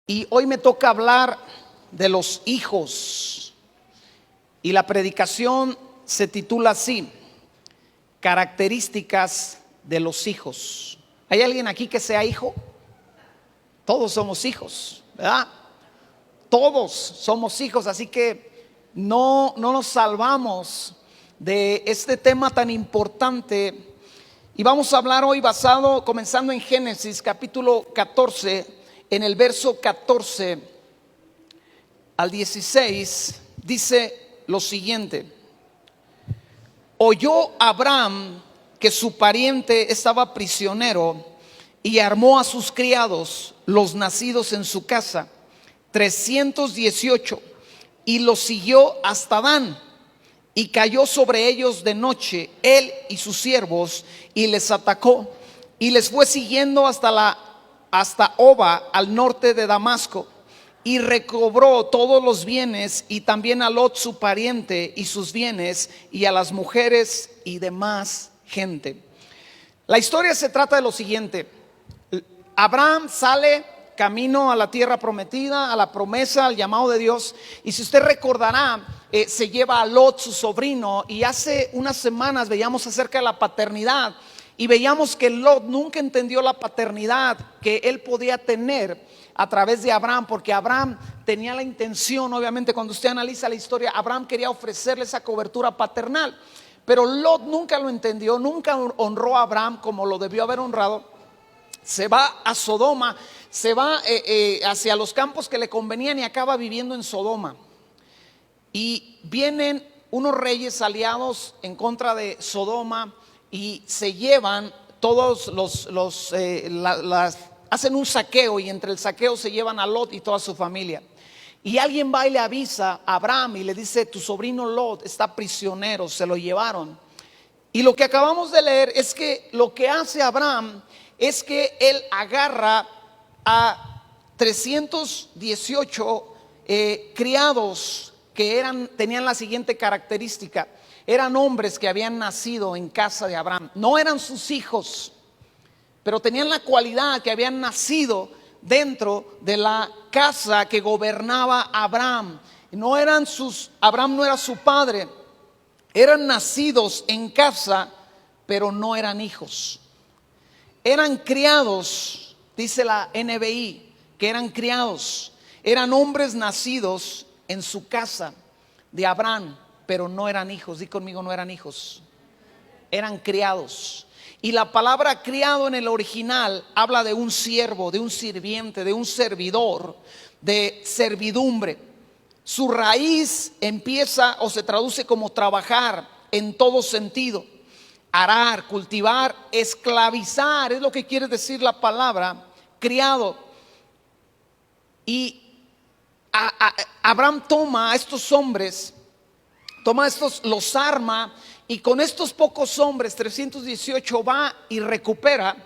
Y hoy me toca hablar de los hijos. Y la predicación se titula así: características de los hijos. ¿Hay alguien aquí que sea hijo? Todos somos hijos, ¿verdad? Todos somos hijos, así que no nos salvamos de este tema tan importante. Y vamos a hablar hoy comenzando en Génesis capítulo 14, en el verso 14 al 16, dice lo siguiente: oyó Abraham que su pariente estaba prisionero y armó a sus criados, los nacidos en su casa, 318, y los siguió hasta Dan. Y cayó sobre ellos de noche, él y sus siervos, y les atacó, y les fue siguiendo hasta Oba, al norte de Damasco, y recobró todos los bienes, y también a Lot su pariente y sus bienes, y a las mujeres y demás gente. La historia se trata de lo siguiente: Abraham sale camino a la tierra prometida, a la promesa, al llamado de Dios. Y si usted recordará, se lleva a Lot, su sobrino, y hace unas semanas veíamos acerca de la paternidad y veíamos que Lot nunca entendió la paternidad que él podía tener a través de Abraham, porque Abraham tenía la intención, obviamente cuando usted analiza la historia, Abraham quería ofrecerle esa cobertura paternal, pero Lot nunca lo entendió, nunca honró a Abraham como lo debió haber honrado. Se va a Sodoma, se va hacia los campos que le convenían y acaba viviendo en Sodoma. Y vienen unos reyes aliados en contra de Sodoma y se llevan todos hacen un saqueo, y entre el saqueo se llevan a Lot y toda su familia. Y alguien va y le avisa a Abraham y le dice: tu sobrino Lot está prisionero, se lo llevaron. Y lo que acabamos de leer es que lo que hace Abraham es que él agarra a 318 criados que tenían la siguiente característica: eran hombres que habían nacido en casa de Abraham. No eran sus hijos, pero tenían la cualidad que habían nacido dentro de la casa que gobernaba Abraham. Abraham no era su padre, eran nacidos en casa, pero no eran hijos. Eran criados, dice la NBI, que eran criados. Eran hombres nacidos en su casa de Abraham, pero no eran hijos. Di conmigo: no eran hijos, eran criados. Y la palabra criado en el original habla de un siervo, de un sirviente, de un servidor, de servidumbre. Su raíz empieza o se traduce como trabajar en todo sentido: arar, cultivar, esclavizar, es lo que quiere decir la palabra criado. Y Abraham toma a estos hombres, los arma, y con estos pocos hombres, 318, va y recupera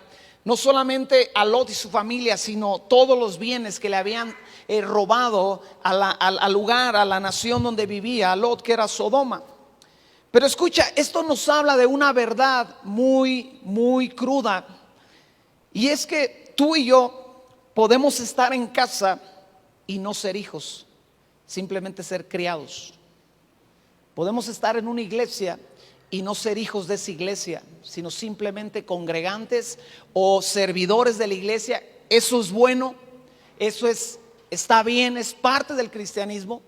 no solamente a Lot y su familia, sino todos los bienes que le habían robado al lugar, a la nación donde vivía Lot, que era Sodoma. Pero escucha, esto nos habla de una verdad muy, muy cruda. Y es que tú y yo podemos estar en casa y no ser hijos, simplemente ser criados. Podemos estar en una iglesia y no ser hijos de esa iglesia, sino simplemente congregantes o servidores de la iglesia. Eso es bueno, está bien, es parte del cristianismo.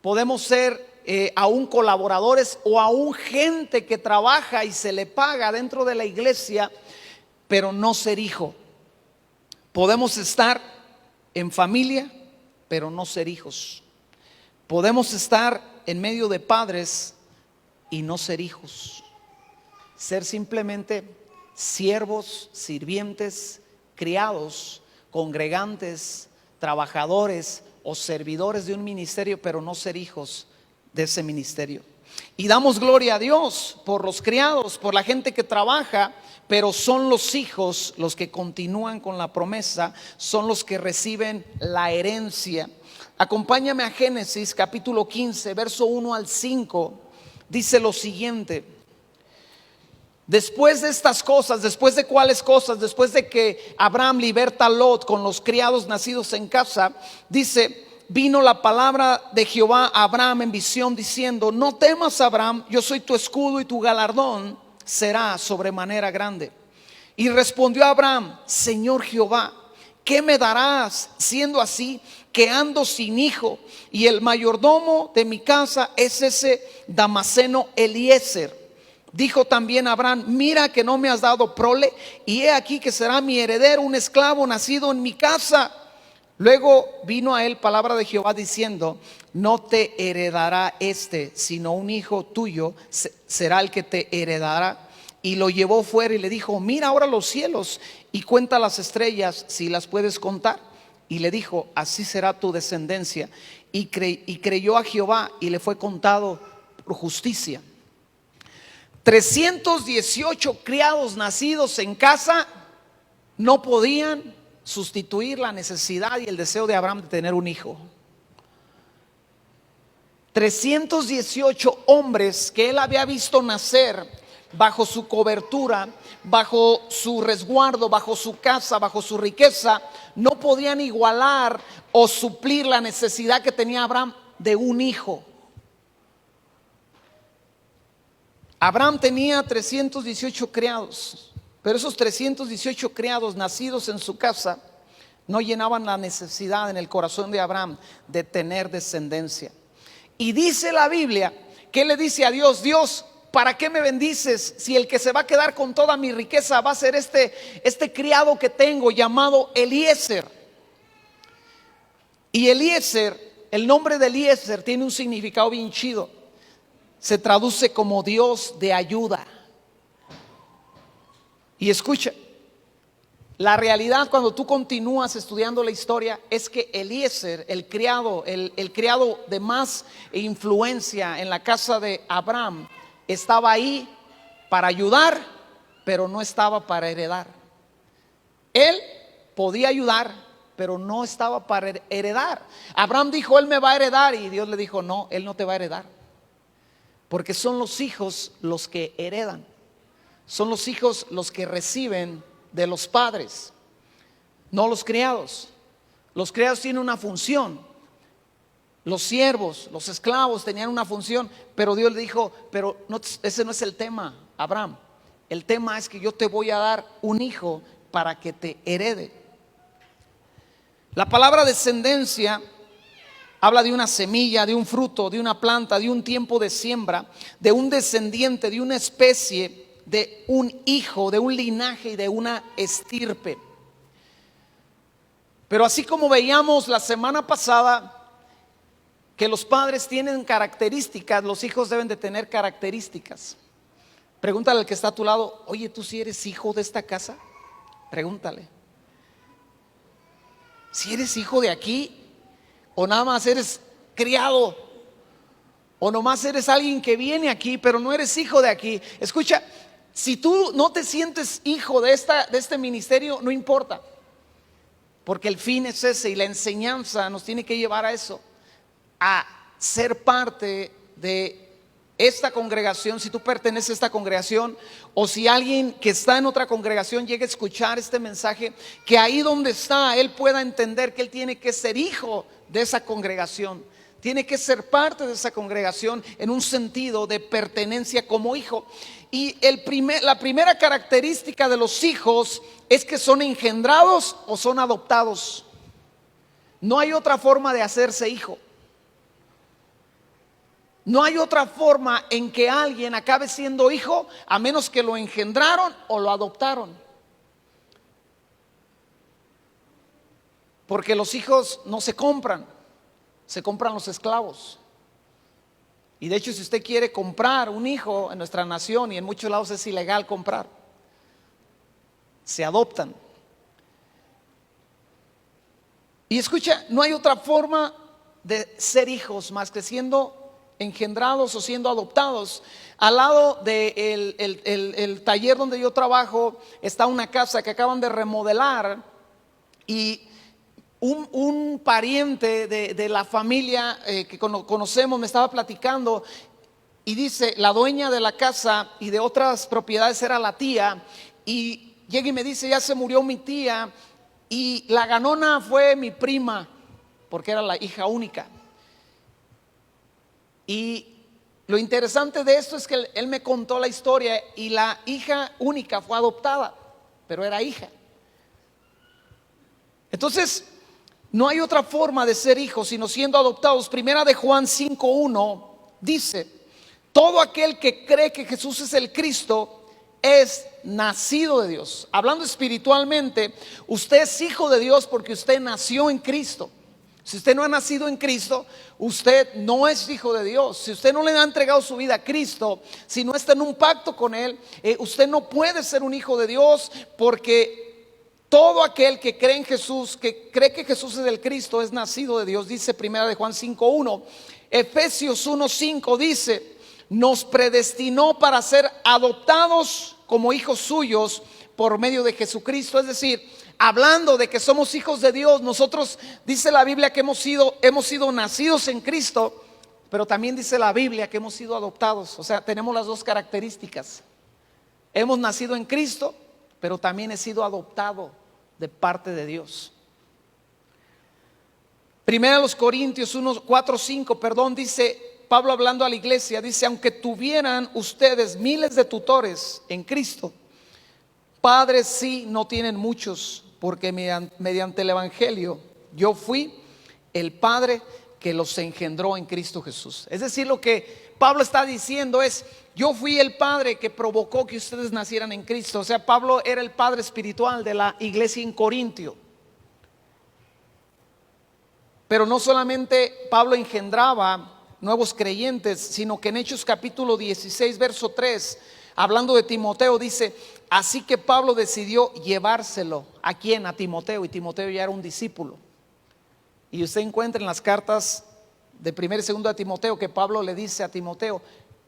Podemos ser aún colaboradores o aún gente que trabaja y se le paga dentro de la iglesia, pero no ser hijo. Podemos estar en familia, pero no ser hijos. Podemos estar en medio de padres y no ser hijos. Ser simplemente siervos, sirvientes, criados, congregantes, trabajadores o servidores de un ministerio, pero no ser hijos de ese ministerio. Y damos gloria a Dios por los criados, por la gente que trabaja, pero son los hijos los que continúan con la promesa, son los que reciben la herencia. Acompáñame a Génesis capítulo 15, verso 1 al 5. Dice lo siguiente: Después de estas cosas, después de cuáles cosas, después de que Abraham liberta a Lot con los criados nacidos en casa, dice: vino la palabra de Jehová a Abraham en visión diciendo: no temas, Abraham, yo soy tu escudo y tu galardón será sobremanera grande. Y respondió Abraham: Señor Jehová, ¿qué me darás siendo así que ando sin hijo? Y el mayordomo de mi casa es ese Damaseno Eliezer. Dijo también Abraham: mira que no me has dado prole, y he aquí que será mi heredero un esclavo nacido en mi casa. Luego vino a él palabra de Jehová diciendo: no te heredará sino un hijo tuyo será el que te heredará. Y lo llevó fuera y le dijo: mira ahora los cielos y cuenta las estrellas, si las puedes contar. Y le dijo: así será tu descendencia. Y creyó a Jehová y le fue contado por justicia. 318 criados nacidos en casa no podían sustituir la necesidad y el deseo de Abraham de tener un hijo. 318 hombres que él había visto nacer bajo su cobertura, bajo su resguardo, bajo su casa, bajo su riqueza, no podían igualar o suplir la necesidad que tenía Abraham de un hijo. Abraham tenía 318 criados, pero esos 318 criados nacidos en su casa no llenaban la necesidad en el corazón de Abraham de tener descendencia. Y dice la Biblia que él le dice a Dios: Dios, ¿para qué me bendices si el que se va a quedar con toda mi riqueza va a ser este criado que tengo llamado Eliezer? Y Eliezer, el nombre de Eliezer tiene un significado bien chido. Se traduce como Dios de ayuda. Y escucha, la realidad cuando tú continúas estudiando la historia es que Eliezer, el criado de más influencia en la casa de Abraham, estaba ahí para ayudar, pero no estaba para heredar. Él podía ayudar, pero no estaba para heredar. Abraham dijo: él me va a heredar, y Dios le dijo: no, él no te va a heredar. Porque son los hijos los que heredan. Son los hijos los que reciben de los padres, no los criados. Los criados tienen una función. Los siervos, los esclavos tenían una función, pero Dios le dijo: pero no, ese no es el tema, Abraham. El tema es que yo te voy a dar un hijo para que te herede. La palabra descendencia habla de una semilla, de un fruto, de una planta, de un tiempo de siembra, de un descendiente, de una especie, de un hijo, de un linaje y de una estirpe. Pero así como veíamos la semana pasada que los padres tienen características, los hijos deben de tener características. Pregúntale al que está a tu lado: oye, ¿tú sí eres hijo de esta casa? Pregúntale. Si eres hijo de aquí, o nada más eres criado, o nomás eres alguien que viene aquí pero no eres hijo de aquí. Escucha, si tú no te sientes hijo de este ministerio, no importa, porque el fin es ese y la enseñanza nos tiene que llevar a eso, a ser parte de esta congregación. Si tú perteneces a esta congregación, o si alguien que está en otra congregación llega a escuchar este mensaje, que ahí donde está él pueda entender que él tiene que ser hijo de esa congregación, tiene que ser parte de esa congregación en un sentido de pertenencia como hijo. Y la primera característica de los hijos es que son engendrados o son adoptados. No hay otra forma de hacerse hijo. No hay otra forma en que alguien acabe siendo hijo a menos que lo engendraron o lo adoptaron. Porque los hijos no se compran los esclavos. Y de hecho, si usted quiere comprar un hijo en nuestra nación y en muchos lados es ilegal comprar, se adoptan. Y escucha, no hay otra forma de ser hijos más que siendo engendrados o siendo adoptados. Al lado del el taller donde yo trabajo está una casa que acaban de remodelar, y un pariente de la familia que conocemos me estaba platicando y dice, la dueña de la casa y de otras propiedades era la tía, y llega y me dice, ya se murió mi tía, y la ganona fue mi prima, porque era la hija única. Y lo interesante de esto es que él me contó la historia, y la hija única fue adoptada, pero era hija. Entonces, no hay otra forma de ser hijos sino siendo adoptados. Primera de Juan 5:1 dice, todo aquel que cree que Jesús es el Cristo es nacido de Dios. Hablando espiritualmente, usted es hijo de Dios porque usted nació en Cristo. Si usted no ha nacido en Cristo, usted no es hijo de Dios. Si usted no le ha entregado su vida a Cristo, si no está en un pacto con Él, usted no puede ser un hijo de Dios, porque todo aquel que cree en Jesús, que cree que Jesús es el Cristo, es nacido de Dios. Dice primera de Juan 5:1. Efesios 1:5 dice, nos predestinó para ser adoptados como hijos suyos por medio de Jesucristo. Es decir, hablando de que somos hijos de Dios, nosotros, dice la Biblia, que hemos sido nacidos en Cristo, pero también dice la Biblia que hemos sido adoptados. O sea, tenemos las dos características. Hemos nacido en Cristo, pero también he sido adoptado de parte de Dios. Primera de los Corintios 4:5, dice Pablo hablando a la iglesia, dice, aunque tuvieran ustedes miles de tutores en Cristo, padres sí no tienen muchos, porque mediante el evangelio yo fui el padre que los engendró en Cristo Jesús. Es decir, lo que Pablo está diciendo es, yo fui el padre que provocó que ustedes nacieran en Cristo. O sea, Pablo era el padre espiritual de la iglesia en Corintio. Pero no solamente Pablo engendraba nuevos creyentes, sino que en Hechos capítulo 16 verso 3, hablando de Timoteo, dice, así que Pablo decidió llevárselo. ¿A quién? A Timoteo. Y Timoteo ya era un discípulo. Y usted encuentra en las cartas de 1 y 2 de Timoteo que Pablo le dice a Timoteo,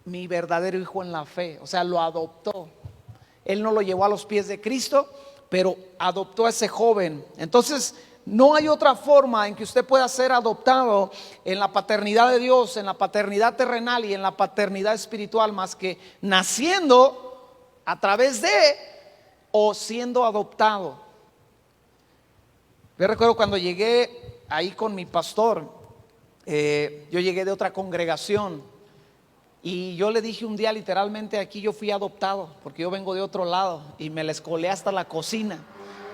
mi verdadero hijo en la fe. O sea, lo adoptó. Él no lo llevó a los pies de Cristo, pero adoptó a ese joven. Entonces, no hay otra forma en que usted pueda ser adoptado en la paternidad de Dios, en la paternidad terrenal y en la paternidad espiritual, más que naciendo a través de o siendo adoptado. Yo recuerdo cuando llegué ahí con mi pastor, yo llegué de otra congregación y yo le dije un día, literalmente, aquí yo fui adoptado porque yo vengo de otro lado, y me les colé hasta la cocina.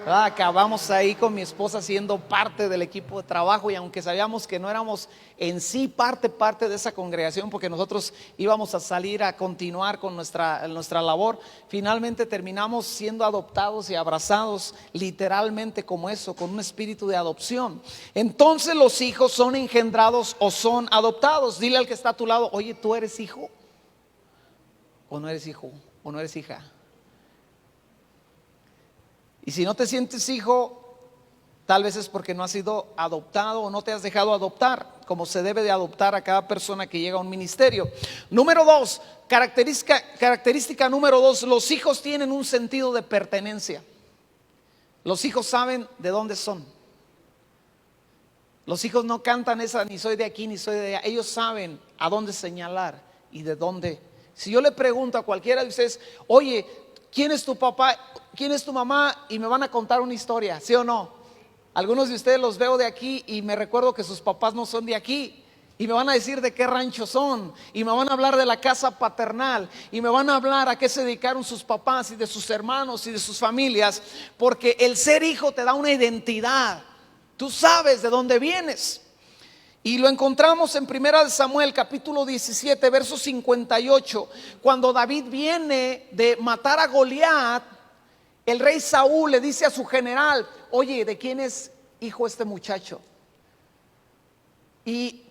Acabamos ahí con mi esposa siendo parte del equipo de trabajo, y aunque sabíamos que no éramos en sí parte de esa congregación, porque nosotros íbamos a salir a continuar con nuestra labor, finalmente terminamos siendo adoptados y abrazados literalmente como eso, con un espíritu de adopción. Entonces los hijos son engendrados o son adoptados. Dile al que está a tu lado, oye, ¿tú eres hijo? ¿O no eres hijo? ¿O no eres hija? Y si no te sientes hijo, tal vez es porque no has sido adoptado o no te has dejado adoptar, como se debe de adoptar a cada persona que llega a un ministerio. Número 2, característica número 2, los hijos tienen un sentido de pertenencia. Los hijos saben de dónde son. Los hijos no cantan esa, ni soy de aquí ni soy de allá. Ellos saben a dónde señalar y de dónde. Si yo le pregunto a cualquiera de ustedes, oye, ¿quién es tu papá? ¿Quién es tu mamá? Y me van a contar una historia, ¿sí o no? Algunos de ustedes los veo de aquí y me recuerdo que sus papás no son de aquí, y me van a decir de qué rancho son, y me van a hablar de la casa paternal, y me van a hablar a qué se dedicaron sus papás y de sus hermanos y de sus familias, porque el ser hijo te da una identidad. Tú sabes de dónde vienes. Y lo encontramos en Primera de Samuel capítulo 17 verso 58, cuando David viene de matar a Goliat. El rey Saúl le dice a su general, oye, ¿de quién es hijo este muchacho? Y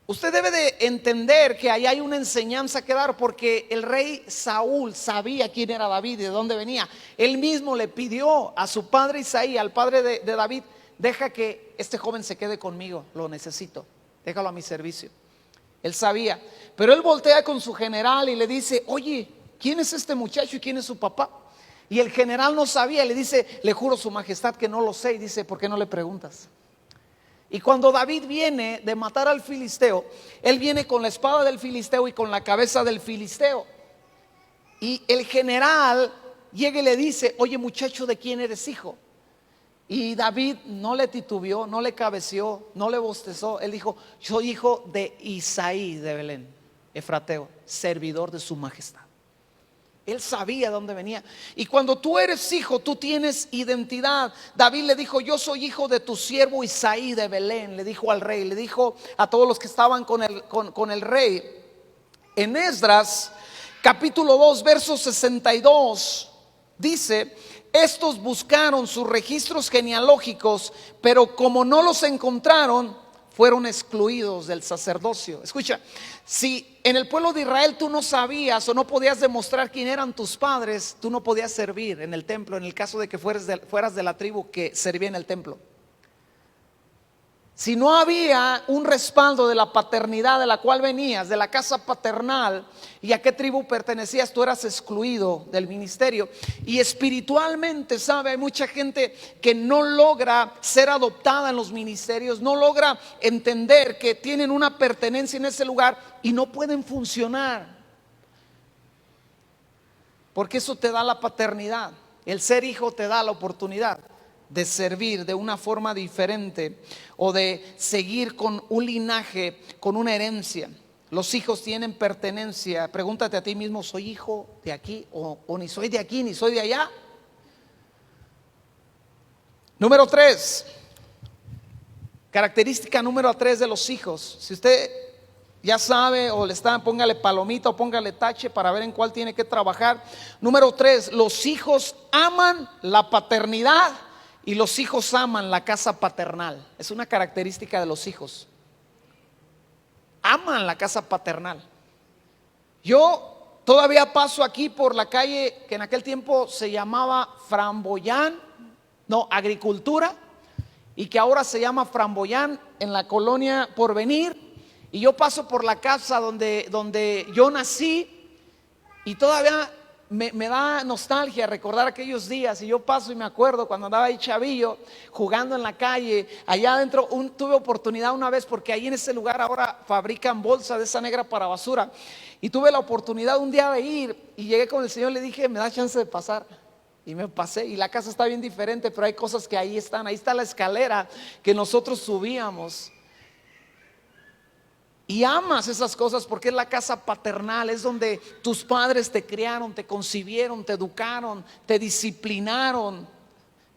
usted debe de entender que ahí hay una enseñanza que dar, porque el rey Saúl sabía quién era David y de dónde venía. Él mismo le pidió a su padre Isaí, al padre de David, deja que este joven se quede conmigo, lo necesito, déjalo a mi servicio. Él sabía, pero él voltea con su general y le dice, oye, ¿quién es este muchacho y quién es su papá? Y el general no sabía, le dice, le juro su majestad que no lo sé. Y dice, ¿por qué no le preguntas? Y cuando David viene de matar al filisteo, él viene con la espada del filisteo y con la cabeza del filisteo. Y el general llega y le dice: oye, muchacho, ¿de quién eres hijo? Y David no le titubeó, no le cabeció, no le bostezó. Él dijo: soy hijo de Isaí de Belén, efrateo, servidor de su majestad. Él sabía dónde venía. Y cuando tú eres hijo, tú tienes identidad. David le dijo: yo soy hijo de tu siervo Isaí de Belén. Le dijo al rey, le dijo a todos los que estaban con el rey. En Esdras capítulo 2 verso 62 dice: estos buscaron sus registros genealógicos, pero como no los encontraron, fueron excluidos del sacerdocio. Escucha, si en el pueblo de Israel tú no sabías o no podías demostrar quién eran tus padres, tú no podías servir en el templo, en el caso de que fueras de la tribu que servía en el templo. Si no había un respaldo de la paternidad de la cual venías, de la casa paternal, y a qué tribu pertenecías, tú eras excluido del ministerio. Y espiritualmente, sabe, hay mucha gente que no logra ser adoptada en los ministerios, no logra entender que tienen una pertenencia en ese lugar y no pueden funcionar, porque eso te da la paternidad. El ser hijo te da la oportunidad de servir de una forma diferente o de seguir con un linaje, con una herencia. Los hijos tienen pertenencia. Pregúntate a ti mismo: ¿soy hijo de aquí o ni soy de aquí ni soy de allá? Número 3, característica número 3 de los hijos. Si usted ya sabe o le está, póngale palomita o póngale tache para ver en cuál tiene que trabajar. Número 3, los hijos aman la paternidad y los hijos aman la casa paternal. Es una característica de los hijos. Aman la casa paternal. Yo todavía paso aquí por la calle que en aquel tiempo se llamaba Framboyán, no, Agricultura, y que ahora se llama Framboyán, en la colonia Porvenir. Y yo paso por la casa donde yo nací, y todavía me da nostalgia recordar aquellos días. Y yo paso y me acuerdo cuando andaba ahí chavillo jugando en la calle allá adentro. Tuve oportunidad una vez, porque ahí en ese lugar ahora fabrican bolsa de esa negra para basura, y tuve la oportunidad un día de ir, y llegué con el Señor, le dije: me da chance de pasar. Y me pasé, y la casa está bien diferente, pero hay cosas que ahí están. Ahí está la escalera que nosotros subíamos. Y amas esas cosas porque es la casa paternal, es donde tus padres te criaron, te concibieron, te educaron, te disciplinaron.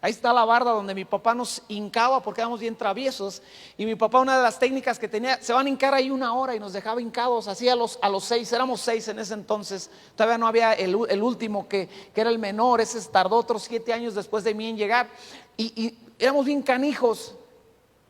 Ahí está la barda donde mi papá nos hincaba porque éramos bien traviesos. Y mi papá, una de las técnicas que tenía, se van a hincar ahí 1 hora y nos dejaba hincados así a los 6, éramos 6 en ese entonces. Todavía no había el último que era el menor, ese tardó otros 7 años después de mí en llegar. Y éramos bien canijos.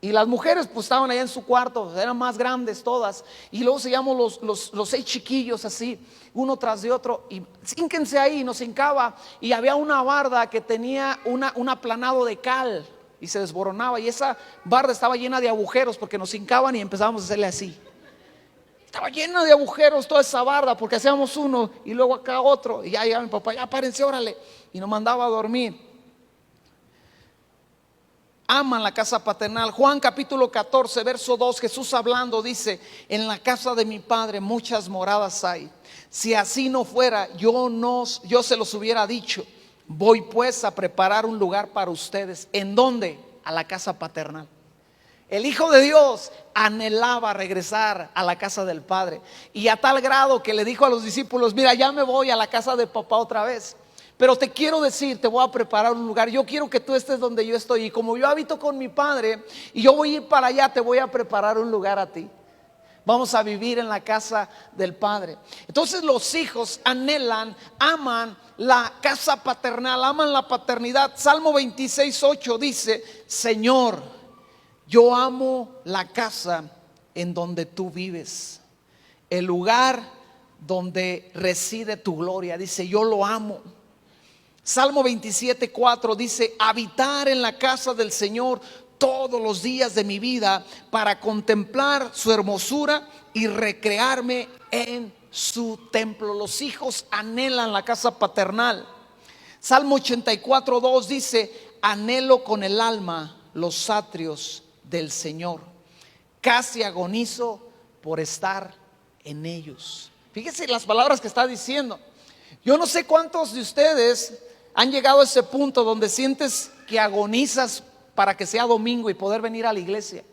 Y las mujeres pues estaban allá en su cuarto, eran más grandes todas. Y luego seguíamos los 6 chiquillos así, uno tras de otro. Y hínquense ahí, nos hincaba. Y había una barda que tenía un aplanado de cal y se desboronaba. Y esa barda estaba llena de agujeros porque nos hincaban y empezábamos a hacerle así. Estaba llena de agujeros toda esa barda porque hacíamos uno y luego acá otro. Y ya llegaba mi papá: ya párense, órale. Y nos mandaba a dormir. Aman la casa paternal. Juan capítulo 14 verso 2, Jesús hablando dice: en la casa de mi Padre muchas moradas hay. Si así no fuera, yo se los hubiera dicho. Voy pues a preparar un lugar para ustedes. ¿En dónde? A la casa paternal. El Hijo de Dios anhelaba regresar a la casa del Padre, y a tal grado que le dijo a los discípulos: mira, ya me voy a la casa de papá otra vez, pero te quiero decir, te voy a preparar un lugar. Yo quiero que tú estés donde yo estoy, y como yo habito con mi Padre y yo voy a ir para allá, te voy a preparar un lugar a ti. Vamos a vivir en la casa del Padre. Entonces los hijos anhelan, aman la casa paternal, aman la paternidad. Salmo 26:8 dice: Señor, yo amo la casa en donde tú vives, el lugar donde reside tu gloria. Dice: yo lo amo. Salmo 27:4 dice: habitar en la casa del Señor todos los días de mi vida, para contemplar su hermosura y recrearme en su templo. Los hijos anhelan la casa paternal. Salmo 84:2 dice: anhelo con el alma los atrios del Señor. Casi agonizo por estar en ellos. Fíjese las palabras que está diciendo. Yo no sé cuántos de ustedes han llegado a ese punto donde sientes que agonizas para que sea domingo y poder venir a la iglesia.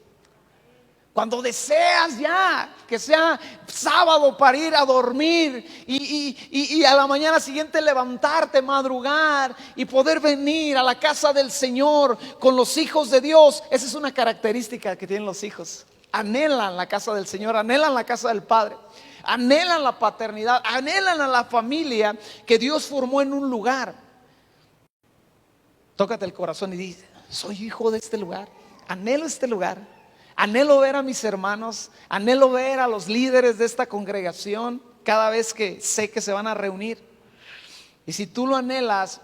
Cuando deseas ya que sea sábado para ir a dormir y a la mañana siguiente levantarte, madrugar y poder venir a la casa del Señor con los hijos de Dios. Esa es una característica que tienen los hijos. Anhelan la casa del Señor, anhelan la casa del Padre, anhelan la paternidad, anhelan a la familia que Dios formó en un lugar. Tócate el corazón y dice: soy hijo de este lugar, anhelo este lugar. Anhelo ver a mis hermanos, anhelo ver a los líderes de esta congregación cada vez que sé que se van a reunir. Y si tú lo anhelas,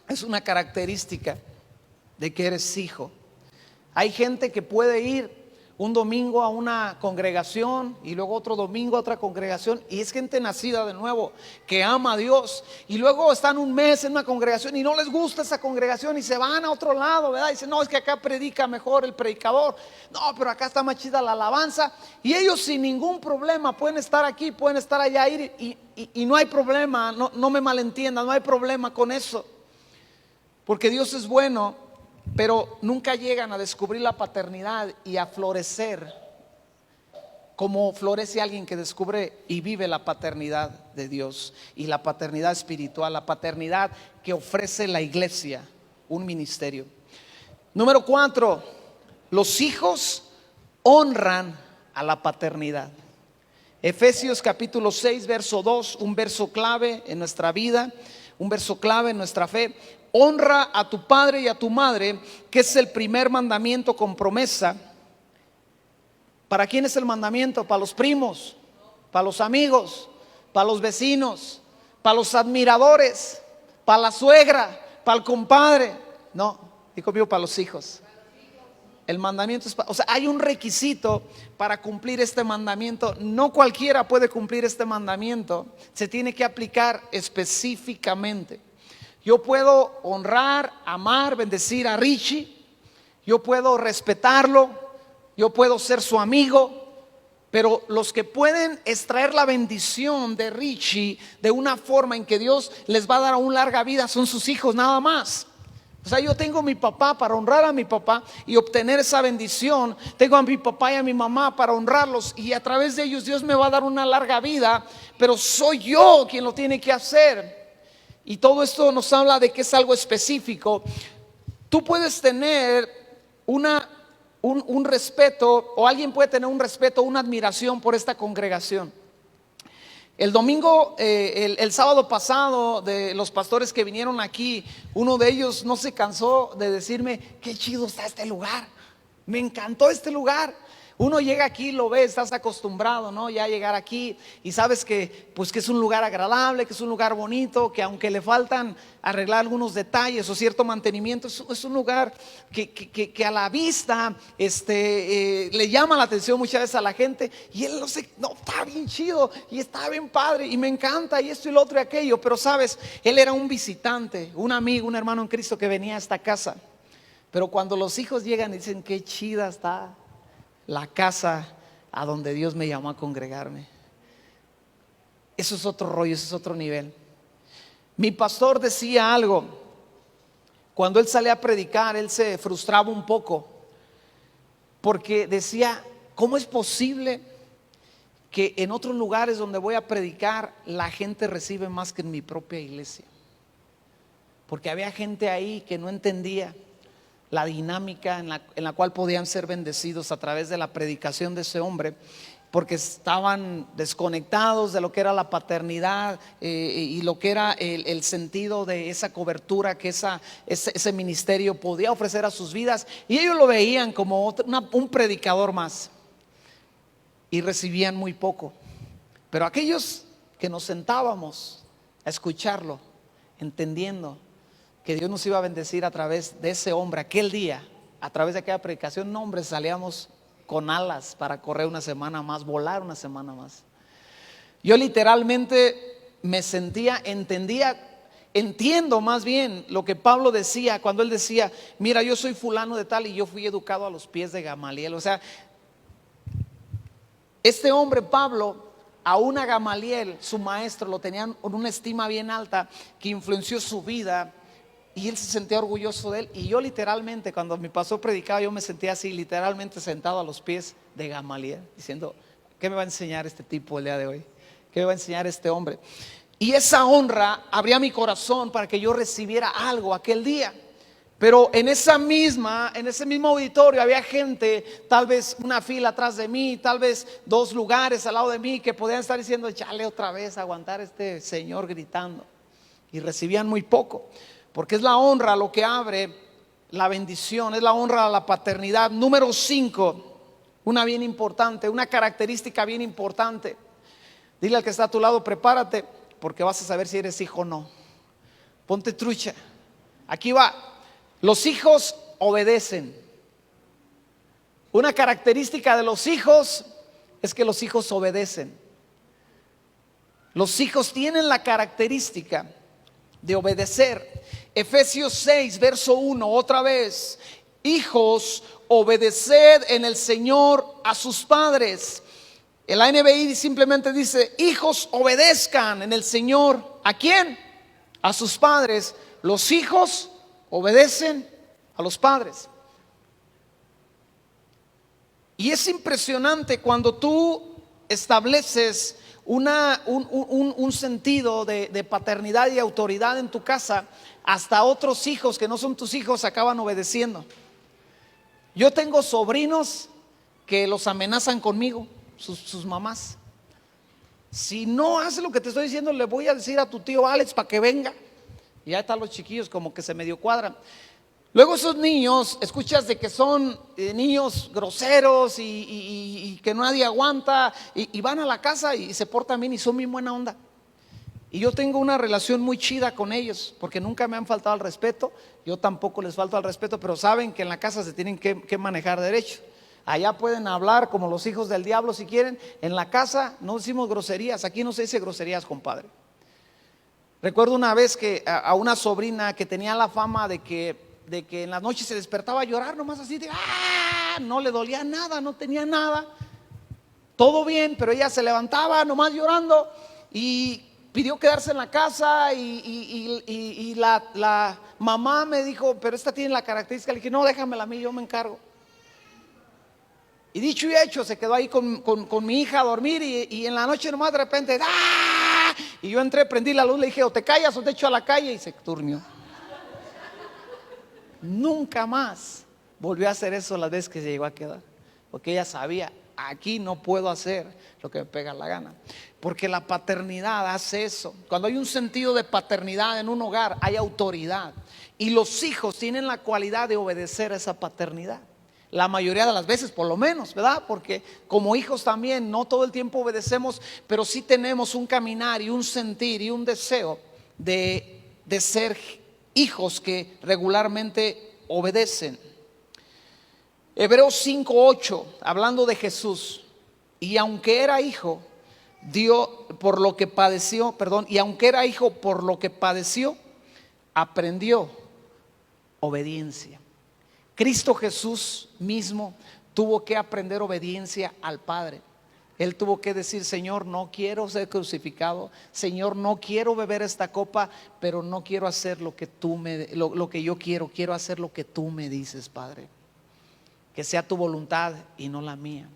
es una característica de que eres hijo. Hay gente que puede ir un domingo a una congregación y luego otro domingo a otra congregación, y es gente nacida de nuevo que ama a Dios, y luego están un mes en una congregación y no les gusta esa congregación y se van a otro lado, ¿verdad? Y dicen: no, es que acá predica mejor el predicador, no, pero acá está más chida la alabanza. Y ellos sin ningún problema pueden estar aquí, pueden estar allá, ir y no hay problema. No me malentiendan, no hay problema con eso, porque Dios es bueno. Pero nunca llegan a descubrir la paternidad y a florecer como florece alguien que descubre y vive la paternidad de Dios y la paternidad espiritual, la paternidad que ofrece la iglesia, un ministerio. Número 4, los hijos honran a la paternidad. Efesios capítulo 6 verso 2, un verso clave en nuestra vida, un verso clave en nuestra fe. Honra a tu padre y a tu madre, que es el primer mandamiento con promesa. ¿Para quién es el mandamiento? Para los primos, para los amigos, para los vecinos, para los admiradores, para la suegra, para el compadre. No, digo yo, para los hijos. El mandamiento es o sea, hay un requisito para cumplir este mandamiento. No cualquiera puede cumplir este mandamiento. Se tiene que aplicar específicamente. Yo puedo honrar, amar, bendecir a Richie. Yo puedo respetarlo. Yo puedo ser su amigo. Pero los que pueden extraer la bendición de Richie de una forma en que Dios les va a dar aún larga vida son sus hijos, nada más. O sea, yo tengo a mi papá para honrar a mi papá y obtener esa bendición. Tengo a mi papá y a mi mamá para honrarlos, y a través de ellos Dios me va a dar una larga vida. Pero soy yo quien lo tiene que hacer. Y todo esto nos habla de que es algo específico. Tú puedes tener un respeto, o alguien puede tener un respeto, una admiración por esta congregación. El domingo, el sábado pasado, de los pastores que vinieron aquí, uno de ellos no se cansó de decirme: qué chido está este lugar, me encantó este lugar. Uno llega aquí, lo ves, estás acostumbrado, ¿no? Ya a llegar aquí y sabes que, pues, que es un lugar agradable, que es un lugar bonito, que aunque le faltan arreglar algunos detalles o cierto mantenimiento, es un lugar que a la vista le llama la atención muchas veces a la gente. Y él no, está bien chido y está bien padre y me encanta y esto y lo otro y aquello. Pero sabes, él era un visitante, un amigo, un hermano en Cristo que venía a esta casa. Pero cuando los hijos llegan y dicen: qué chida está la casa a donde Dios me llamó a congregarme, eso es otro rollo, eso es otro nivel. Mi pastor decía algo. Cuando él salía a predicar, él se frustraba un poco, porque decía: ¿cómo es posible que en otros lugares donde voy a predicar la gente recibe más que en mi propia iglesia? Porque había gente ahí que no entendía la dinámica en la cual podían ser bendecidos a través de la predicación de ese hombre, porque estaban desconectados de lo que era la paternidad y lo que era el sentido de esa cobertura que ese ministerio podía ofrecer a sus vidas. Y ellos lo veían como un predicador más y recibían muy poco. Pero aquellos que nos sentábamos a escucharlo, entendiendo que Dios nos iba a bendecir a través de ese hombre aquel día, a través de aquella predicación, no, hombre, salíamos con alas para correr una semana más, volar una semana más. Yo literalmente me sentía, entendía entiendo más bien lo que Pablo decía cuando él decía, mira, yo soy fulano de tal y yo fui educado a los pies de Gamaliel. O sea, este hombre Pablo, aún a Gamaliel, su maestro, lo tenían con una estima bien alta que influenció su vida y él se sentía orgulloso de él. Y yo literalmente, cuando mi pastor predicaba, yo me sentía así, literalmente sentado a los pies de Gamaliel, diciendo, ¿qué me va a enseñar este tipo el día de hoy? ¿Qué me va a enseñar este hombre? Y esa honra abría mi corazón para que yo recibiera algo aquel día. Pero en ese mismo auditorio había gente, tal vez una fila atrás de mí, tal vez dos lugares al lado de mí, que podían estar diciendo, chale otra vez, aguantar a este señor gritando. Y recibían muy poco, porque es la honra lo que abre la bendición, es la honra a la paternidad. Número 5, una bien importante, una característica bien importante. Dile al que está a tu lado, prepárate, porque vas a saber si eres hijo o no. Ponte trucha. Aquí va. Los hijos obedecen. Una característica de los hijos es que los hijos obedecen. Los hijos tienen la característica de obedecer. Efesios 6, verso 1, otra vez. Hijos, obedeced en el Señor a sus padres. El NBI simplemente dice, hijos, obedezcan en el Señor. ¿A quién? A sus padres. Los hijos obedecen a los padres. Y es impresionante cuando tú estableces un sentido de paternidad y autoridad en tu casa, hasta otros hijos que no son tus hijos acaban obedeciendo. Yo tengo sobrinos que los amenazan conmigo, sus mamás. Si no hace lo que te estoy diciendo, le voy a decir a tu tío Alex para que venga. Y ya están los chiquillos como que se medio cuadran. Luego esos niños, escuchas de que son niños groseros y que nadie aguanta, y van a la casa y se portan bien y son bien buena onda. Y yo tengo una relación muy chida con ellos, porque nunca me han faltado al respeto. Yo tampoco les falto al respeto, pero saben que en la casa se tienen que manejar derecho. Allá pueden hablar como los hijos del diablo si quieren. En la casa no decimos groserías. Aquí no se dice groserías, compadre. Recuerdo una vez que a una sobrina que tenía la fama de que en las noches se despertaba a llorar nomás así de no le dolía nada, no tenía nada, todo bien, pero ella se levantaba nomás llorando y pidió quedarse en la casa y la mamá me dijo, pero esta tiene la característica. Le dije, no, déjamela a mí, yo me encargo. Y dicho y hecho, se quedó ahí con mi hija a dormir y en la noche nomás de repente y yo entré, prendí la luz, le dije, o te callas o te echo a la calle, y se durmió. Nunca más volvió a hacer eso las veces que se llegó a quedar, porque ella sabía, aquí no puedo hacer lo que me pega la gana, porque la paternidad hace eso. Cuando hay un sentido de paternidad en un hogar, hay autoridad, y los hijos tienen la cualidad de obedecer a esa paternidad. La mayoría de las veces, por lo menos, ¿verdad? Porque como hijos también no todo el tiempo obedecemos, pero sí tenemos un caminar y un sentir y un deseo de ser hijos que regularmente obedecen. Hebreos 5:8, hablando de Jesús, y aunque era hijo, por lo que padeció, aprendió obediencia. Cristo Jesús mismo tuvo que aprender obediencia al Padre. Él tuvo que decir, Señor, no quiero ser crucificado, Señor, no quiero beber esta copa, pero no quiero hacer lo que lo que yo quiero hacer lo que tú me dices, Padre. Que sea tu voluntad y no la mía.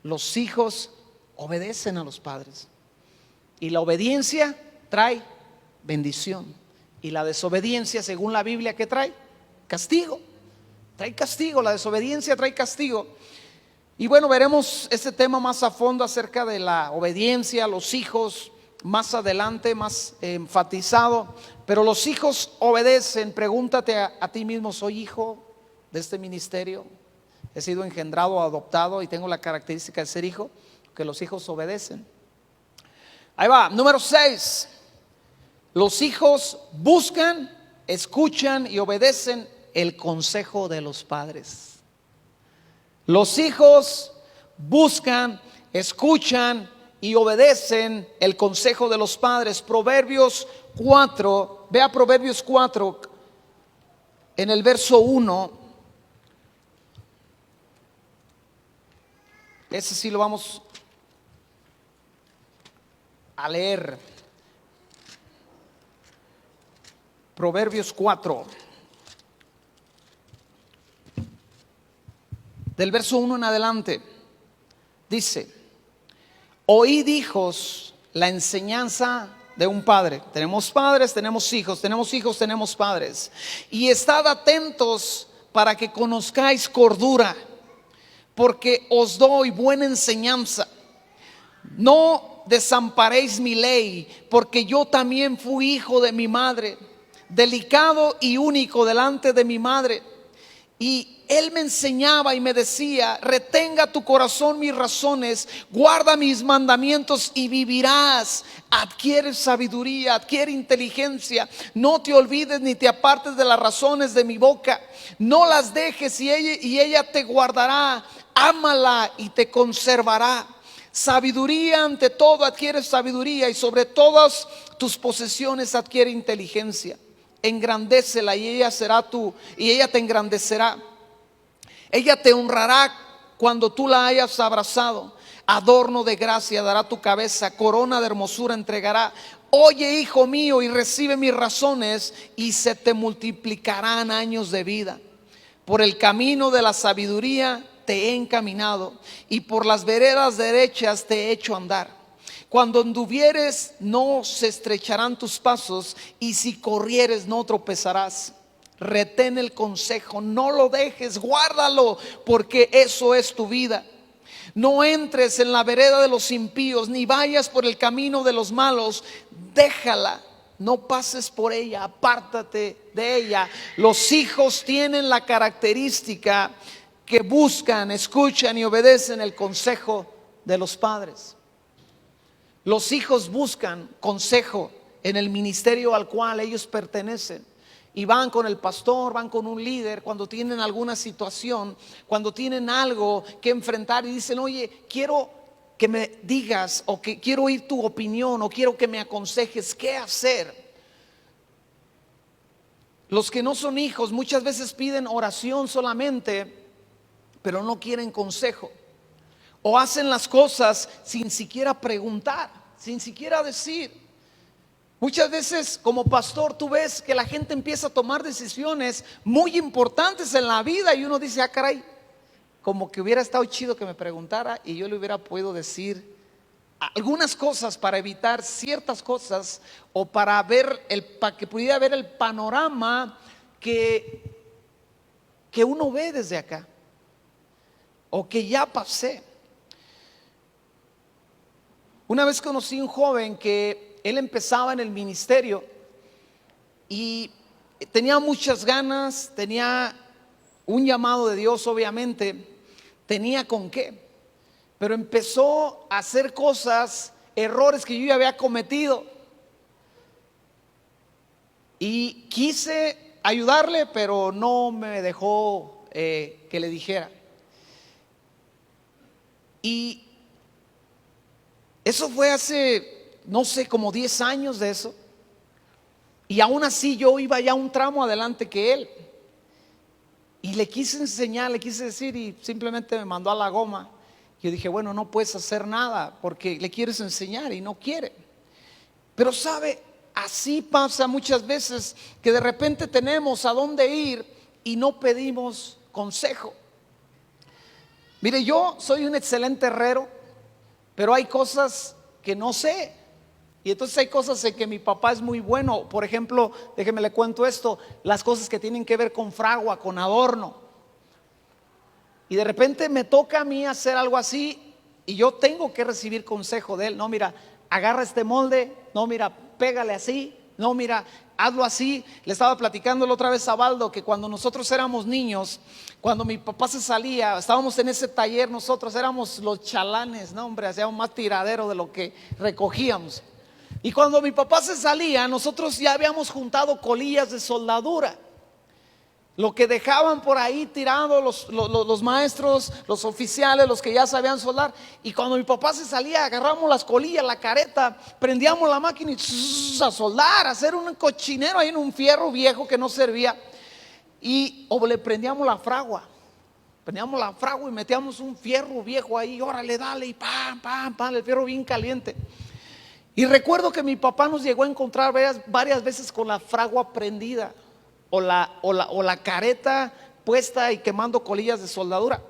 Los hijos obedecen a los padres, y la obediencia trae bendición, y la desobediencia, según la Biblia, ¿qué trae? Castigo. Trae castigo, la desobediencia trae castigo. Y bueno, veremos este tema más a fondo acerca de la obediencia a los hijos más adelante, más enfatizado. Pero los hijos obedecen. Pregúntate a ti mismo, ¿soy hijo de este ministerio? ¿He sido engendrado o adoptado y tengo la característica de ser hijo? Que los hijos obedecen. Ahí va, número 6. Los hijos buscan, escuchan y obedecen el consejo de los padres. Los hijos buscan, escuchan y obedecen el consejo de los padres. Proverbios 4, ve a Proverbios 4, en el verso 1. Ese sí lo vamos a leer. Proverbios 4, del verso 1 en adelante, dice: oíd, hijos, la enseñanza de un padre. Tenemos padres, tenemos hijos, tenemos padres. Y estad atentos para que conozcáis cordura, porque os doy buena enseñanza. No desamparéis mi ley, porque yo también fui hijo de mi madre, delicado y único delante de mi madre. Y él me enseñaba y me decía: retenga tu corazón mis razones, guarda mis mandamientos y vivirás. Adquiere sabiduría, adquiere inteligencia. No te olvides ni te apartes de las razones de mi boca. No las dejes y ella te guardará. Ámala y te conservará. Sabiduría, ante todo adquiere sabiduría, y sobre todas tus posesiones adquiere inteligencia. Engrandécela y ella te engrandecerá. Ella te honrará cuando tú la hayas abrazado. Adorno de gracia dará tu cabeza, corona de hermosura entregará. Oye, hijo mío, y recibe mis razones, y se te multiplicarán años de vida. Por el camino de la sabiduría te he encaminado, y por las veredas derechas te he hecho andar. Cuando anduvieres no se estrecharán tus pasos, y si corrieres no tropezarás. Retén el consejo, no lo dejes, guárdalo, porque eso es tu vida. No entres en la vereda de los impíos, ni vayas por el camino de los malos. Déjala, no pases por ella, apártate de ella. Los hijos tienen la característica que buscan, escuchan y obedecen el consejo de los padres. Los hijos buscan consejo en el ministerio al cual ellos pertenecen, y van con el pastor, van con un líder cuando tienen alguna situación, cuando tienen algo que enfrentar, y dicen: oye, quiero que me digas, o que quiero oír tu opinión, o quiero que me aconsejes qué hacer. Los que no son hijos muchas veces piden oración solamente, pero no quieren consejo, o hacen las cosas sin siquiera preguntar, sin siquiera decir. Muchas veces como pastor tú ves que la gente empieza a tomar decisiones muy importantes en la vida, y uno dice: ah, caray, como que hubiera estado chido que me preguntara y yo le hubiera podido decir algunas cosas para evitar ciertas cosas, o para que pudiera ver el panorama que uno ve desde acá, o que ya pasé. Una vez conocí un joven que él empezaba en el ministerio y tenía muchas ganas, tenía un llamado de Dios, obviamente, tenía con qué, pero empezó a hacer cosas, errores que yo ya había cometido, y quise ayudarle, pero no me dejó que le dijera. Y eso fue hace, no sé, como 10 años de eso. Y aún así yo iba ya un tramo adelante que él, y le quise enseñar, le quise decir, y simplemente me mandó a la goma. Yo dije: bueno, no puedes hacer nada porque le quieres enseñar y no quiere. Pero sabe, así pasa muchas veces, que de repente tenemos a dónde ir y no pedimos consejo. Mire, yo soy un excelente herrero, pero hay cosas que no sé. Y entonces hay cosas en que mi papá es muy bueno. Por ejemplo, déjeme le cuento esto: las cosas que tienen que ver con fragua, con adorno. Y de repente me toca a mí hacer algo así, y yo tengo que recibir consejo de él. No, mira, agarra este molde. No, mira, pégale así. No, mira, hazlo así. Le estaba platicando la otra vez a Baldo que cuando nosotros éramos niños, cuando mi papá se salía, estábamos en ese taller, nosotros éramos los chalanes, no, hombre, hacíamos más tiradero de lo que recogíamos. Y cuando mi papá se salía, nosotros ya habíamos juntado colillas de soldadura. Lo que dejaban por ahí tirado los maestros, los oficiales, los que ya sabían soldar. Y cuando mi papá se salía, agarramos las colillas, la careta, prendíamos la máquina y a soldar, a hacer un cochinero ahí en un fierro viejo que no servía. O le prendíamos la fragua. Prendíamos la fragua y metíamos un fierro viejo ahí, órale, dale, y pam, pam, pam, el fierro bien caliente. Y recuerdo que mi papá nos llegó a encontrar varias veces con la fragua prendida. O la careta puesta y quemando colillas de soldadura.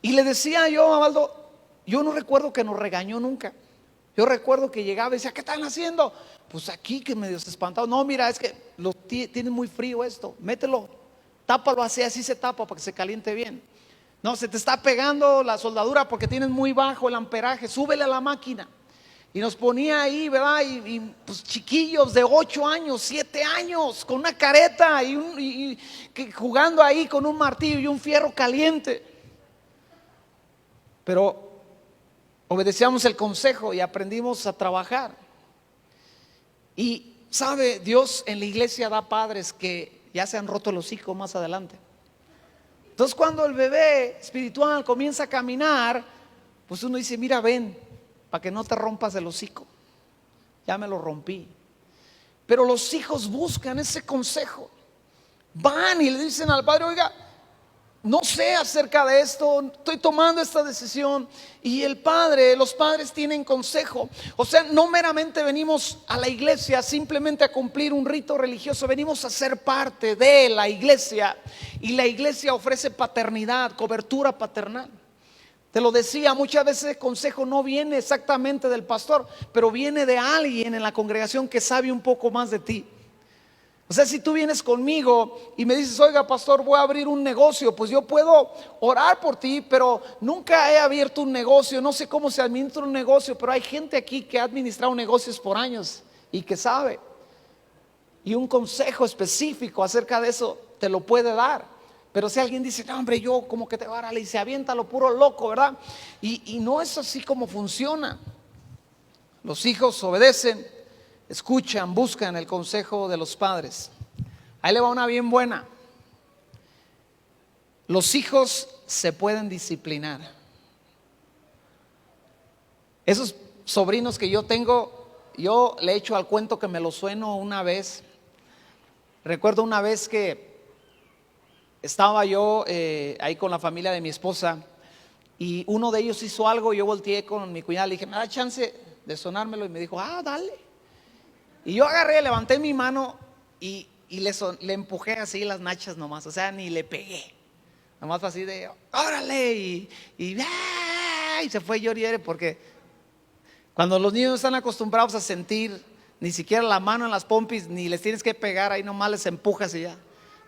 Y le decía yo a Baldo, yo no recuerdo que nos regañó nunca. Yo recuerdo que llegaba y decía, ¿qué están haciendo? Pues aquí, que medio se espantado. No, mira, es que tiene muy frío esto, mételo, tápalo así se tapa para que se caliente bien. No, se te está pegando la soldadura porque tienes muy bajo el amperaje, súbele a la máquina. Y nos ponía ahí, ¿verdad? Y pues chiquillos de 8 años, 7 años, con una careta y jugando ahí con un martillo y un fierro caliente. Pero obedecíamos el consejo y aprendimos a trabajar. Y sabe, Dios en la iglesia da padres que ya se han roto el hocico más adelante. Entonces cuando el bebé espiritual comienza a caminar, pues uno dice, mira, ven, para que no te rompas el hocico. Ya me lo rompí. Pero los hijos buscan ese consejo. Van y le dicen al padre, oiga, no sé acerca de esto, estoy tomando esta decisión. Y los padres tienen consejo. O sea, no meramente venimos a la iglesia simplemente a cumplir un rito religioso, venimos a ser parte de la iglesia. Y la iglesia ofrece paternidad, cobertura paternal. Te lo decía, muchas veces el consejo no viene exactamente del pastor, pero viene de alguien en la congregación que sabe un poco más de ti. O sea, si tú vienes conmigo y me dices, oiga, pastor, voy a abrir un negocio, pues yo puedo orar por ti, pero nunca he abierto un negocio, no sé cómo se administra un negocio, pero hay gente aquí que ha administrado negocios por años y que sabe. Y un consejo específico acerca de eso te lo puede dar. Pero si alguien dice, no, hombre, yo como que te va a dar, y se avienta lo puro loco, ¿verdad? Y no es así como funciona. Los hijos obedecen, escuchan, buscan el consejo de los padres. Ahí le va una bien buena. Los hijos se pueden disciplinar. Esos sobrinos que yo tengo, yo le echo al cuento que me lo sueno una vez. Recuerdo una vez que estaba yo ahí con la familia de mi esposa y uno de ellos hizo algo. Yo volteé con mi cuñada, le dije, ¿me da chance de sonármelo? Y me dijo, dale. Y yo agarré, levanté mi mano y le empujé así las nachas nomás, o sea, ni le pegué. Nomás fue así de, órale, y se fue lloriere, porque cuando los niños están acostumbrados a sentir, ni siquiera la mano en las pompis, ni les tienes que pegar, ahí nomás les empujas y ya.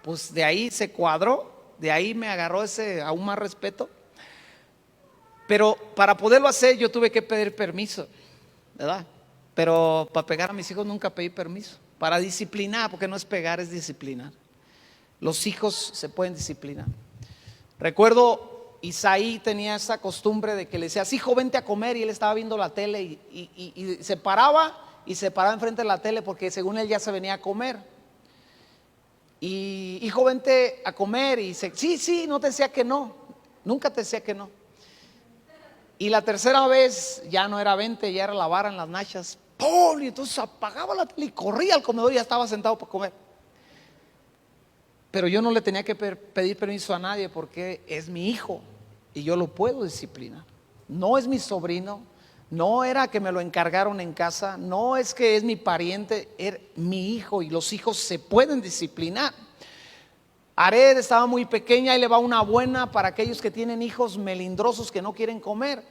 Pues de ahí se cuadró, de ahí me agarró ese aún más respeto. Pero para poderlo hacer yo tuve que pedir permiso, ¿verdad? Pero para pegar a mis hijos nunca pedí permiso. Para disciplinar, porque no es pegar, es disciplinar. Los hijos se pueden disciplinar. Recuerdo, Isaí tenía esa costumbre de que le decías, hijo, vente a comer, y él estaba viendo la tele y se paraba enfrente de la tele porque según él ya se venía a comer. Y hijo, vente a comer, y sí, no te decía que no, nunca te decía que no. Y la tercera vez ya no era vente, ya era la vara en las nachas. ¡Pum! Y entonces apagaba la tele y corría al comedor y ya estaba sentado para comer. Pero yo no le tenía que pedir permiso a nadie porque es mi hijo y yo lo puedo disciplinar. No es mi sobrino, no era que me lo encargaron en casa, no es que es mi pariente, es mi hijo, y los hijos se pueden disciplinar. Ared estaba muy pequeña, y le va una buena para aquellos que tienen hijos melindrosos que no quieren comer,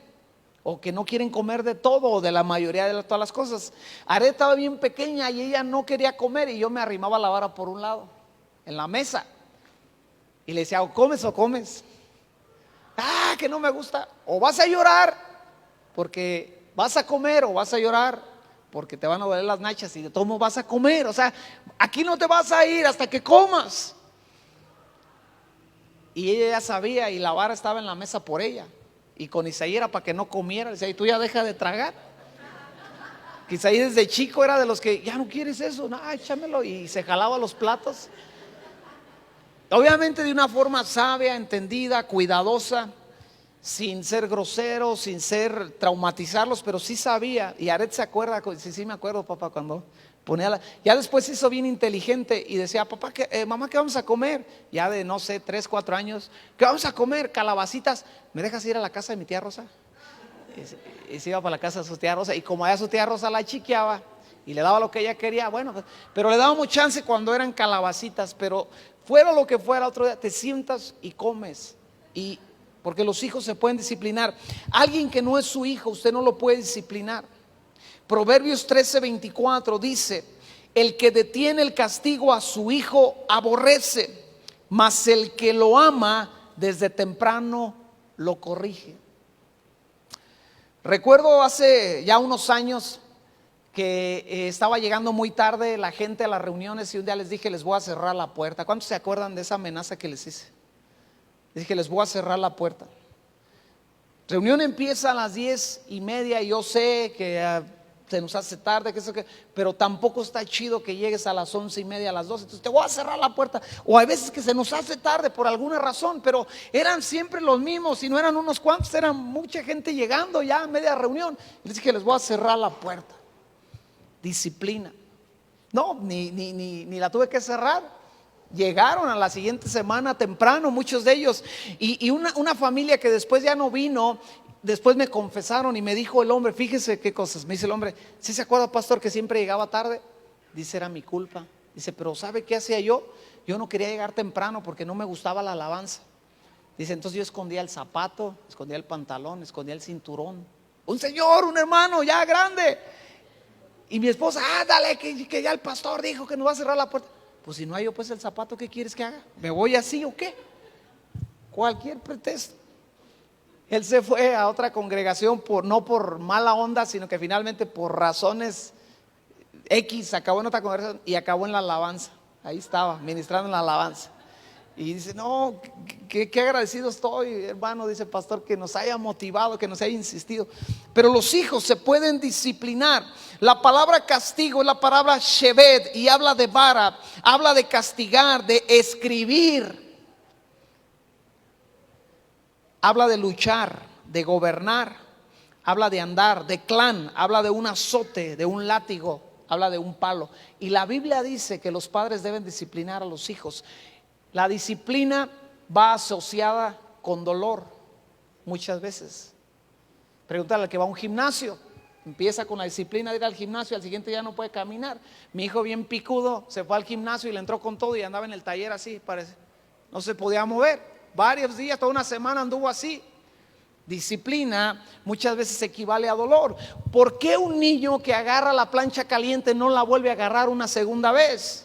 o que no quieren comer de todo o de la mayoría de todas las cosas. Ared estaba bien pequeña y ella no quería comer, y yo me arrimaba la vara por un lado en la mesa y le decía, o comes o comes. Que no me gusta, o vas a llorar porque vas a comer, o vas a llorar porque te van a doler las nachas, y de todo modo vas a comer. O sea, aquí no te vas a ir hasta que comas. Y ella ya sabía, y la vara estaba en la mesa por ella. Y con Isaí era para que no comiera. Le decía, y tú ya deja de tragar. Que Isaí desde chico era de los que, ya no quieres eso, no, échamelo, y se jalaba los platos. Obviamente de una forma sabia, entendida, cuidadosa, sin ser grosero, sin ser traumatizarlos, pero sí sabía. Y Aret se acuerda, sí me acuerdo, papá, cuando ponía ya después se hizo bien inteligente y decía, papá, mamá, ¿qué vamos a comer? Ya de no sé, 3, 4 años, ¿qué vamos a comer? Calabacitas. ¿Me dejas ir a la casa de mi tía Rosa? Y se iba para la casa de su tía Rosa, y como allá su tía Rosa la chiqueaba y le daba lo que ella quería, bueno, pero le dábamos chance cuando eran calabacitas. Pero fuera lo que fuera, otro día te sientas y comes. Y porque los hijos se pueden disciplinar. Alguien que no es su hijo, usted no lo puede disciplinar. Proverbios 13:24 dice: el que detiene el castigo a su hijo aborrece, mas el que lo ama desde temprano lo corrige. Recuerdo hace ya unos años que estaba llegando muy tarde la gente a las reuniones, y un día les dije, les voy a cerrar la puerta. ¿Cuántos se acuerdan de esa amenaza que les hice? Les dije, les voy a cerrar la puerta. Reunión empieza a las 10:30, y yo sé que se nos hace tarde, pero tampoco está chido que llegues a las 11:30, a las 12. Entonces te voy a cerrar la puerta. O hay veces que se nos hace tarde por alguna razón, pero eran siempre los mismos, y no eran unos cuantos, eran mucha gente llegando ya a media reunión. Les dije, les voy a cerrar la puerta. Disciplina. No, ni la tuve que cerrar. Llegaron a la siguiente semana temprano, muchos de ellos, y una familia que después ya no vino. Después me confesaron y me dijo el hombre, fíjese qué cosas, me dice el hombre, ¿sí se acuerda, pastor, que siempre llegaba tarde? Dice, era mi culpa. Dice, pero ¿sabe qué hacía yo? Yo no quería llegar temprano porque no me gustaba la alabanza. Dice, entonces yo escondía el zapato, escondía el pantalón, escondía el cinturón. Un señor, un hermano ya grande. Y mi esposa, dale, que ya el pastor dijo que nos va a cerrar la puerta. Pues si no hay yo pues el zapato, ¿qué quieres que haga? ¿Me voy así o qué? Cualquier pretexto. Él se fue a otra congregación no por mala onda, sino que finalmente por razones X acabó en otra congregación y acabó en la alabanza. Ahí estaba, ministrando en la alabanza. Y dice, no, qué agradecido estoy, hermano, dice pastor, que nos haya motivado, que nos haya insistido. Pero los hijos se pueden disciplinar. La palabra castigo es la palabra sheved, y habla de vara, habla de castigar, de escribir. Habla de luchar, de gobernar, habla de andar, de clan, habla de un azote, de un látigo, habla de un palo. Y la Biblia dice que los padres deben disciplinar a los hijos. La disciplina va asociada con dolor muchas veces. Pregúntale al que va a un gimnasio, empieza con la disciplina de ir al gimnasio, al siguiente día no puede caminar. Mi hijo bien picudo se fue al gimnasio y le entró con todo y andaba en el taller así, parece, no se podía mover. Varios días, toda una semana anduvo así. Disciplina muchas veces equivale a dolor. ¿Por qué un niño que agarra la plancha caliente no la vuelve a agarrar una segunda vez?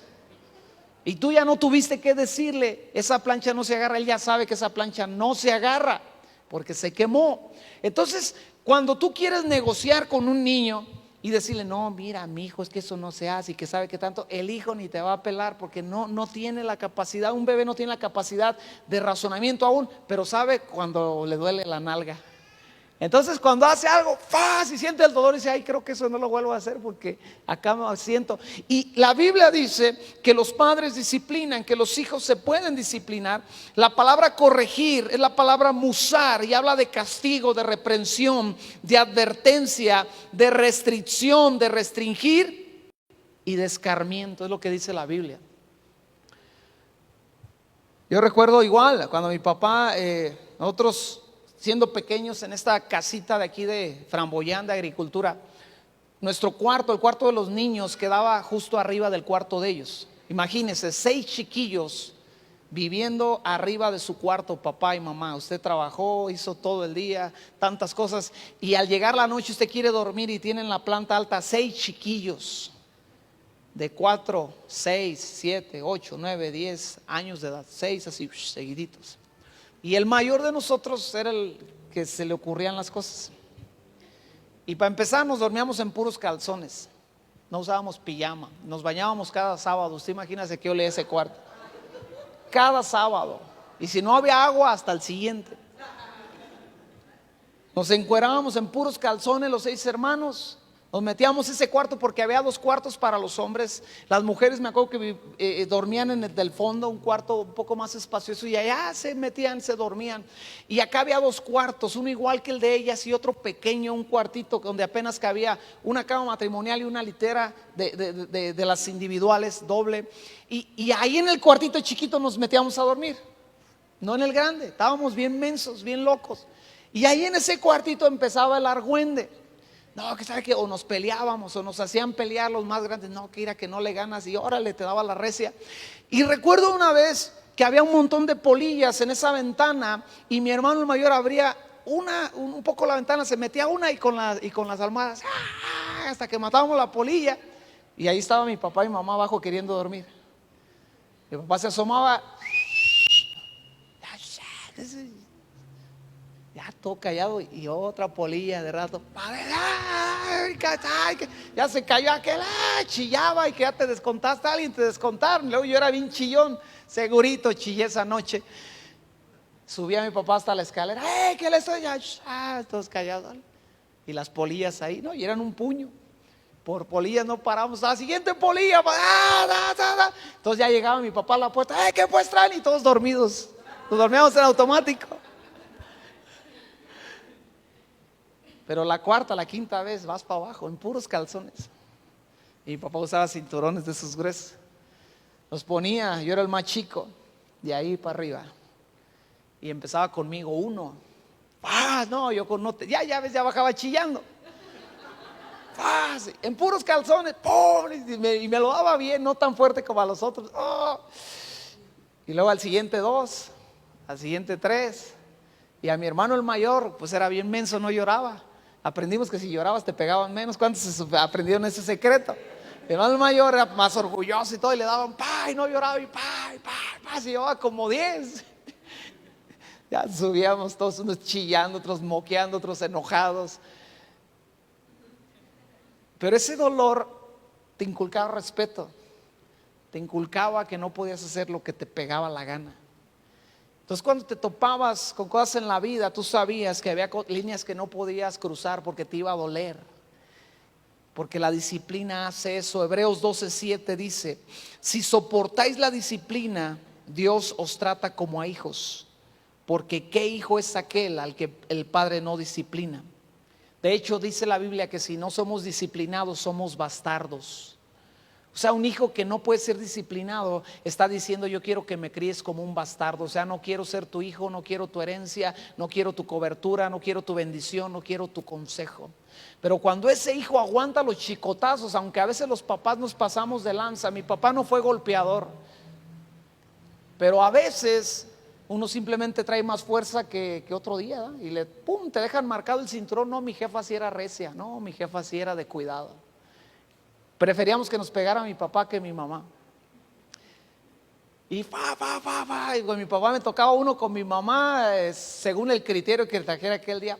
Y tú ya no tuviste que decirle, esa plancha no se agarra. Él ya sabe que esa plancha no se agarra porque se quemó. Entonces, cuando tú quieres negociar con un niño y decirle, no, mira, mi hijo, es que eso no se hace, y que sabe que tanto, el hijo ni te va a pelar porque no tiene la capacidad. Un bebé no tiene la capacidad de razonamiento aún, pero sabe cuando le duele la nalga. Entonces cuando hace algo, si siente el dolor, dice, ay, creo que eso no lo vuelvo a hacer porque acá me siento. Y la Biblia dice que los padres disciplinan, que los hijos se pueden disciplinar. La palabra corregir es la palabra musar, y habla de castigo, de reprensión, de advertencia, de restricción, de restringir y de escarmiento. Es lo que dice la Biblia. Yo recuerdo igual cuando mi papá, nosotros siendo pequeños, en esta casita de aquí de Framboyán de agricultura, nuestro cuarto, el cuarto de los niños, quedaba justo arriba del cuarto de ellos. Imagínense, 6 chiquillos viviendo arriba de su cuarto, papá y mamá. Usted trabajó, hizo todo el día, tantas cosas, y al llegar la noche usted quiere dormir y tiene en la planta alta 6 chiquillos de 4, 6, 7, 8, 9, 10 años de edad, 6 así seguiditos. Y el mayor de nosotros era el que se le ocurrían las cosas. Y para empezar nos dormíamos en puros calzones, no usábamos pijama, nos bañábamos cada sábado. Usted imagínese que yo leía ese cuarto cada sábado, y si no había agua hasta el siguiente. Nos encuerábamos en puros calzones los 6 hermanos, Nos metíamos ese cuarto porque había 2 cuartos para los hombres. Las mujeres me acuerdo que dormían en el del fondo, un cuarto un poco más espacioso, y allá se metían, se dormían. Y acá había 2 cuartos, uno igual que el de ellas y otro pequeño, un cuartito donde apenas cabía una cama matrimonial y una litera de las individuales, doble. Y ahí en el cuartito chiquito nos metíamos a dormir, no en el grande. Estábamos bien mensos, bien locos. Y ahí en ese cuartito empezaba el argüende. No, que sabe que o nos peleábamos o nos hacían pelear los más grandes. No, que era que no le ganas y órale, te daba la recia. Y recuerdo una vez que había un montón de polillas en esa ventana y mi hermano el mayor abría un poco la ventana, se metía una y con las almohadas hasta que matábamos la polilla. Y ahí estaba mi papá y mamá abajo queriendo dormir. Mi papá se asomaba, ya todo callado, y otra polilla de rato. Ya se cayó aquel, chillaba, y que ya te descontaste a alguien, te descontaron. Luego yo era bien chillón, segurito chillé esa noche. Subí a mi papá hasta la escalera, ¿qué le estoy? Todos callados. Y las polillas ahí, no, y eran un puño. Por polillas no paramos. A la siguiente polilla, entonces ya llegaba mi papá a la puerta, ¿qué pues traen? Y todos dormidos, nos dormíamos en automático. Pero la cuarta, la quinta vez vas para abajo en puros calzones. Y mi papá usaba cinturones de esos gruesos. Nos ponía, yo era el más chico, de ahí para arriba. Y empezaba conmigo uno. No, yo con ya ves, ya bajaba chillando. Sí, en puros calzones, y me lo daba bien, no tan fuerte como a los otros. Y luego al siguiente 2, al siguiente 3. Y a mi hermano el mayor, pues era bien menso, no lloraba. Aprendimos que si llorabas te pegaban menos. ¿Cuántos aprendieron ese secreto? Mi hermano el mayor era más orgulloso y todo, y le daban y no lloraba, y se llevaba como 10. Ya subíamos todos, unos chillando, otros moqueando, otros enojados. Pero ese dolor te inculcaba respeto, te inculcaba que no podías hacer lo que te pegaba la gana. Entonces cuando te topabas con cosas en la vida, tú sabías que había líneas que no podías cruzar porque te iba a doler, porque la disciplina hace eso. Hebreos 12:7 dice: si soportáis la disciplina, Dios os trata como a hijos, porque ¿qué hijo es aquel al que el padre no disciplina? De hecho, dice la Biblia que si no somos disciplinados, somos bastardos. O sea, un hijo que no puede ser disciplinado está diciendo: yo quiero que me críes como un bastardo. O sea, no quiero ser tu hijo, no quiero tu herencia, no quiero tu cobertura, no quiero tu bendición, no quiero tu consejo. Pero cuando ese hijo aguanta los chicotazos, aunque a veces los papás nos pasamos de lanza. Mi papá no fue golpeador, pero a veces uno simplemente trae más fuerza que otro día, ¿eh? Y te dejan marcado el cinturón. No, mi jefa sí era recia, no, mi jefa sí era de cuidado. Preferíamos que nos pegara mi papá que mi mamá. Y y con mi papá me tocaba uno, con mi mamá según el criterio que trajera aquel día.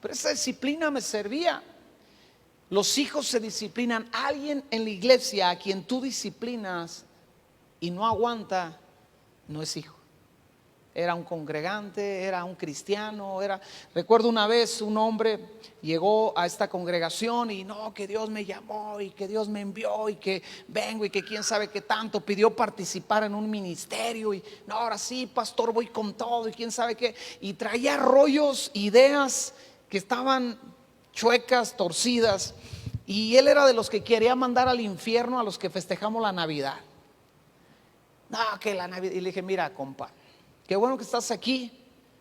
Pero esa disciplina me servía. Los hijos se disciplinan. Alguien en la iglesia a quien tú disciplinas y no aguanta, no es hijo. Era un congregante, era un cristiano, recuerdo una vez un hombre llegó a esta congregación y no, que Dios me llamó y que Dios me envió y que vengo y que quién sabe qué tanto, pidió participar en un ministerio y no, ahora sí, pastor, voy con todo y quién sabe qué, y traía rollos, ideas que estaban chuecas, torcidas, y él era de los que quería mandar al infierno a los que festejamos la Navidad. No, que la Navidad. Y le dije: mira, compa, qué bueno que estás aquí,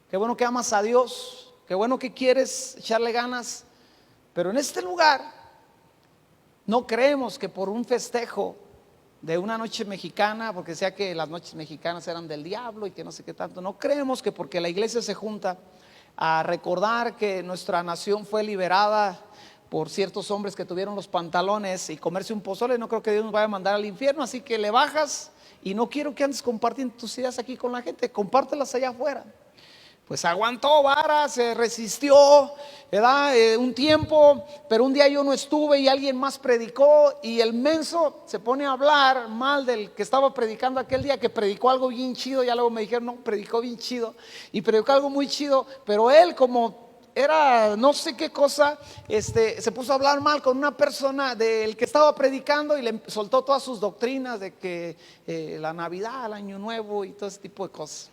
qué bueno que amas a Dios, qué bueno que quieres echarle ganas, pero en este lugar no creemos que por un festejo de una noche mexicana, porque decía que las noches mexicanas eran del diablo y que no sé qué tanto, no creemos que porque la iglesia se junta a recordar que nuestra nación fue liberada por ciertos hombres que tuvieron los pantalones y comerse un pozole, no creo que Dios nos vaya a mandar al infierno. Así que le bajas. Y no quiero que andes compartiendo tus ideas aquí con la gente, compártelas allá afuera. Pues aguantó vara, se resistió, ¿verdad? Un tiempo, pero un día yo no estuve y alguien más predicó y el menso se pone a hablar mal del que estaba predicando aquel día, que predicó algo bien chido. Ya luego me dijeron: no, predicó bien chido y predicó algo muy chido, pero él, como era no sé qué cosa, se puso a hablar mal con una persona del que estaba predicando y le soltó todas sus doctrinas de que la Navidad, el Año Nuevo y todo ese tipo de cosas.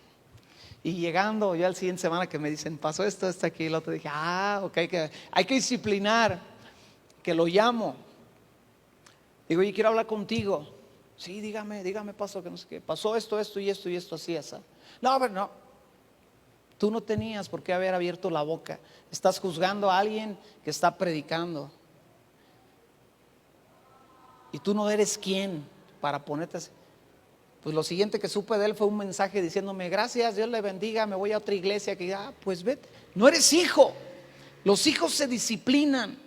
Y llegando ya la siguiente semana que me dicen, pasó esto, esto, aquí, el otro, dije, ok, que hay que disciplinar, que lo llamo. Digo, oye, quiero hablar contigo. Sí, dígame, pasó, que no sé qué. Pasó esto, esto y esto y esto, así, así. No, pero no. Tú no tenías por qué haber abierto la boca. Estás juzgando a alguien que está predicando. Y tú no eres quien para ponerte así. Pues lo siguiente que supe de él fue un mensaje diciéndome, gracias, Dios le bendiga, me voy a otra iglesia. Que pues vete, no eres hijo. Los hijos se disciplinan.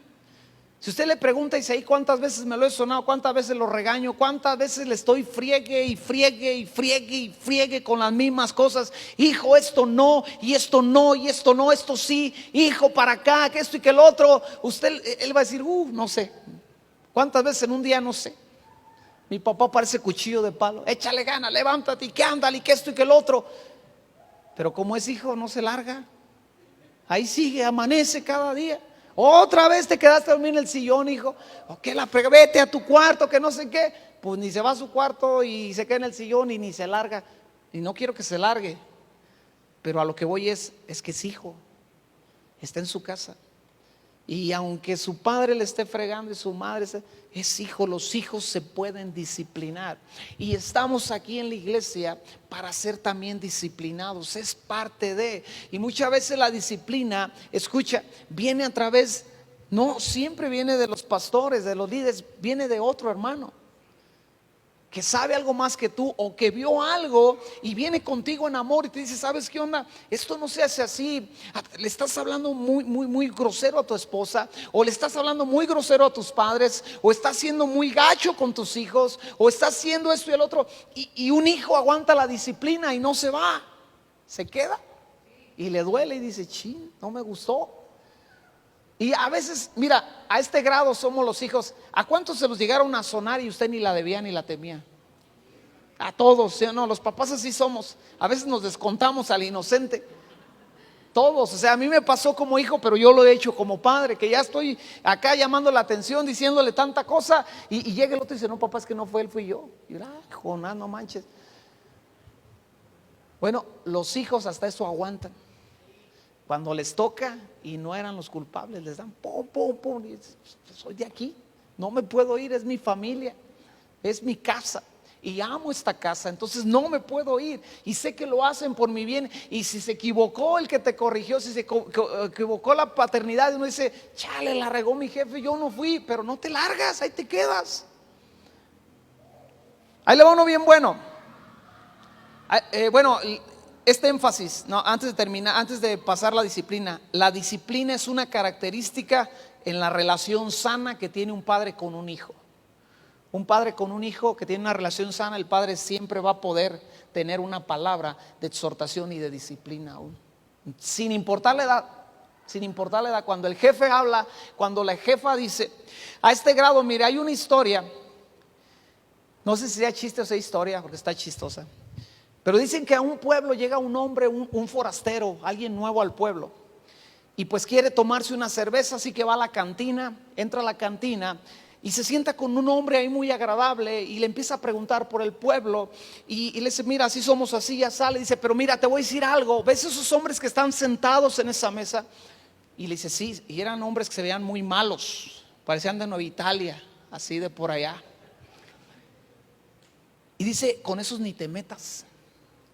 Si usted le pregunta, dice, ahí cuántas veces me lo he sonado, cuántas veces lo regaño, cuántas veces le estoy friegue y friegue y friegue y friegue con las mismas cosas. Hijo, esto no, y esto no, y esto no, esto sí. Hijo, para acá, que esto y que el otro. Él va a decir, no sé. ¿Cuántas veces en un día? No sé. Mi papá parece cuchillo de palo. Échale gana, levántate y que ándale y que esto y que el otro. Pero como es hijo, no se larga. Ahí sigue, amanece cada día. Otra vez te quedaste a dormir en el sillón, hijo. Vete a tu cuarto, que no sé qué. Pues ni se va a su cuarto y se queda en el sillón y ni se larga. Y no quiero que se largue. Pero a lo que voy es que es hijo. Está en su casa. Y aunque su padre le esté fregando y su madre es hijo, los hijos se pueden disciplinar. Y estamos aquí en la iglesia para ser también disciplinados, es parte de. Y muchas veces la disciplina, escucha, viene a través, no siempre viene de los pastores, de los líderes, viene de otro hermano que sabe algo más que tú o que vio algo y viene contigo en amor y te dice, ¿sabes qué onda? Esto no se hace así. Le estás hablando muy grosero a tu esposa, o le estás hablando muy grosero a tus padres, o estás siendo muy gacho con tus hijos, o estás haciendo esto y el otro, y un hijo aguanta la disciplina y no se va, se queda y le duele y dice, chin, no me gustó. Y a veces, mira, a este grado somos los hijos. ¿A cuántos se los llegaron a sonar y usted ni la debía ni la temía? A todos, ¿sí o no? Los papás así somos. A veces nos descontamos al inocente. Todos, o sea, a mí me pasó como hijo, pero yo lo he hecho como padre, que ya estoy acá llamando la atención, diciéndole tanta cosa, y llega el otro y dice, no, papá, es que no fue él, fui yo. Y yo, Jonás, no manches. Bueno, los hijos hasta eso aguantan. Cuando les toca y no eran los culpables, les dan pum, pum, pum. Y soy de aquí, no me puedo ir, es mi familia, es mi casa. Y amo esta casa, entonces no me puedo ir. Y sé que lo hacen por mi bien. Y si se equivocó el que te corrigió, si se equivocó la paternidad, uno dice, chale, la regó mi jefe, yo no fui. Pero no te largas, ahí te quedas. Ahí le va uno bien bueno. Bueno, este énfasis, no, antes de terminar, antes de pasar la disciplina es una característica en la relación sana que tiene un padre con un hijo. Un padre con un hijo que tiene una relación sana, el padre siempre va a poder tener una palabra de exhortación y de disciplina aún, sin importar la edad. Sin importar la edad, cuando el jefe habla, cuando la jefa dice, a este grado, mire, hay una historia, no sé si sea chiste o sea historia, porque está chistosa. Pero dicen que a un pueblo llega un hombre, un forastero, alguien nuevo al pueblo, y pues quiere tomarse una cerveza, así que va a la cantina, entra a la cantina y se sienta con un hombre ahí muy agradable y le empieza a preguntar por el pueblo y le dice, mira, así somos, así ya sale, dice, pero mira, te voy a decir algo, ¿ves esos hombres que están sentados en esa mesa? Y le dice, sí, y eran hombres que se veían muy malos, parecían de Nueva Italia, así de por allá. Y dice, con esos ni te metas.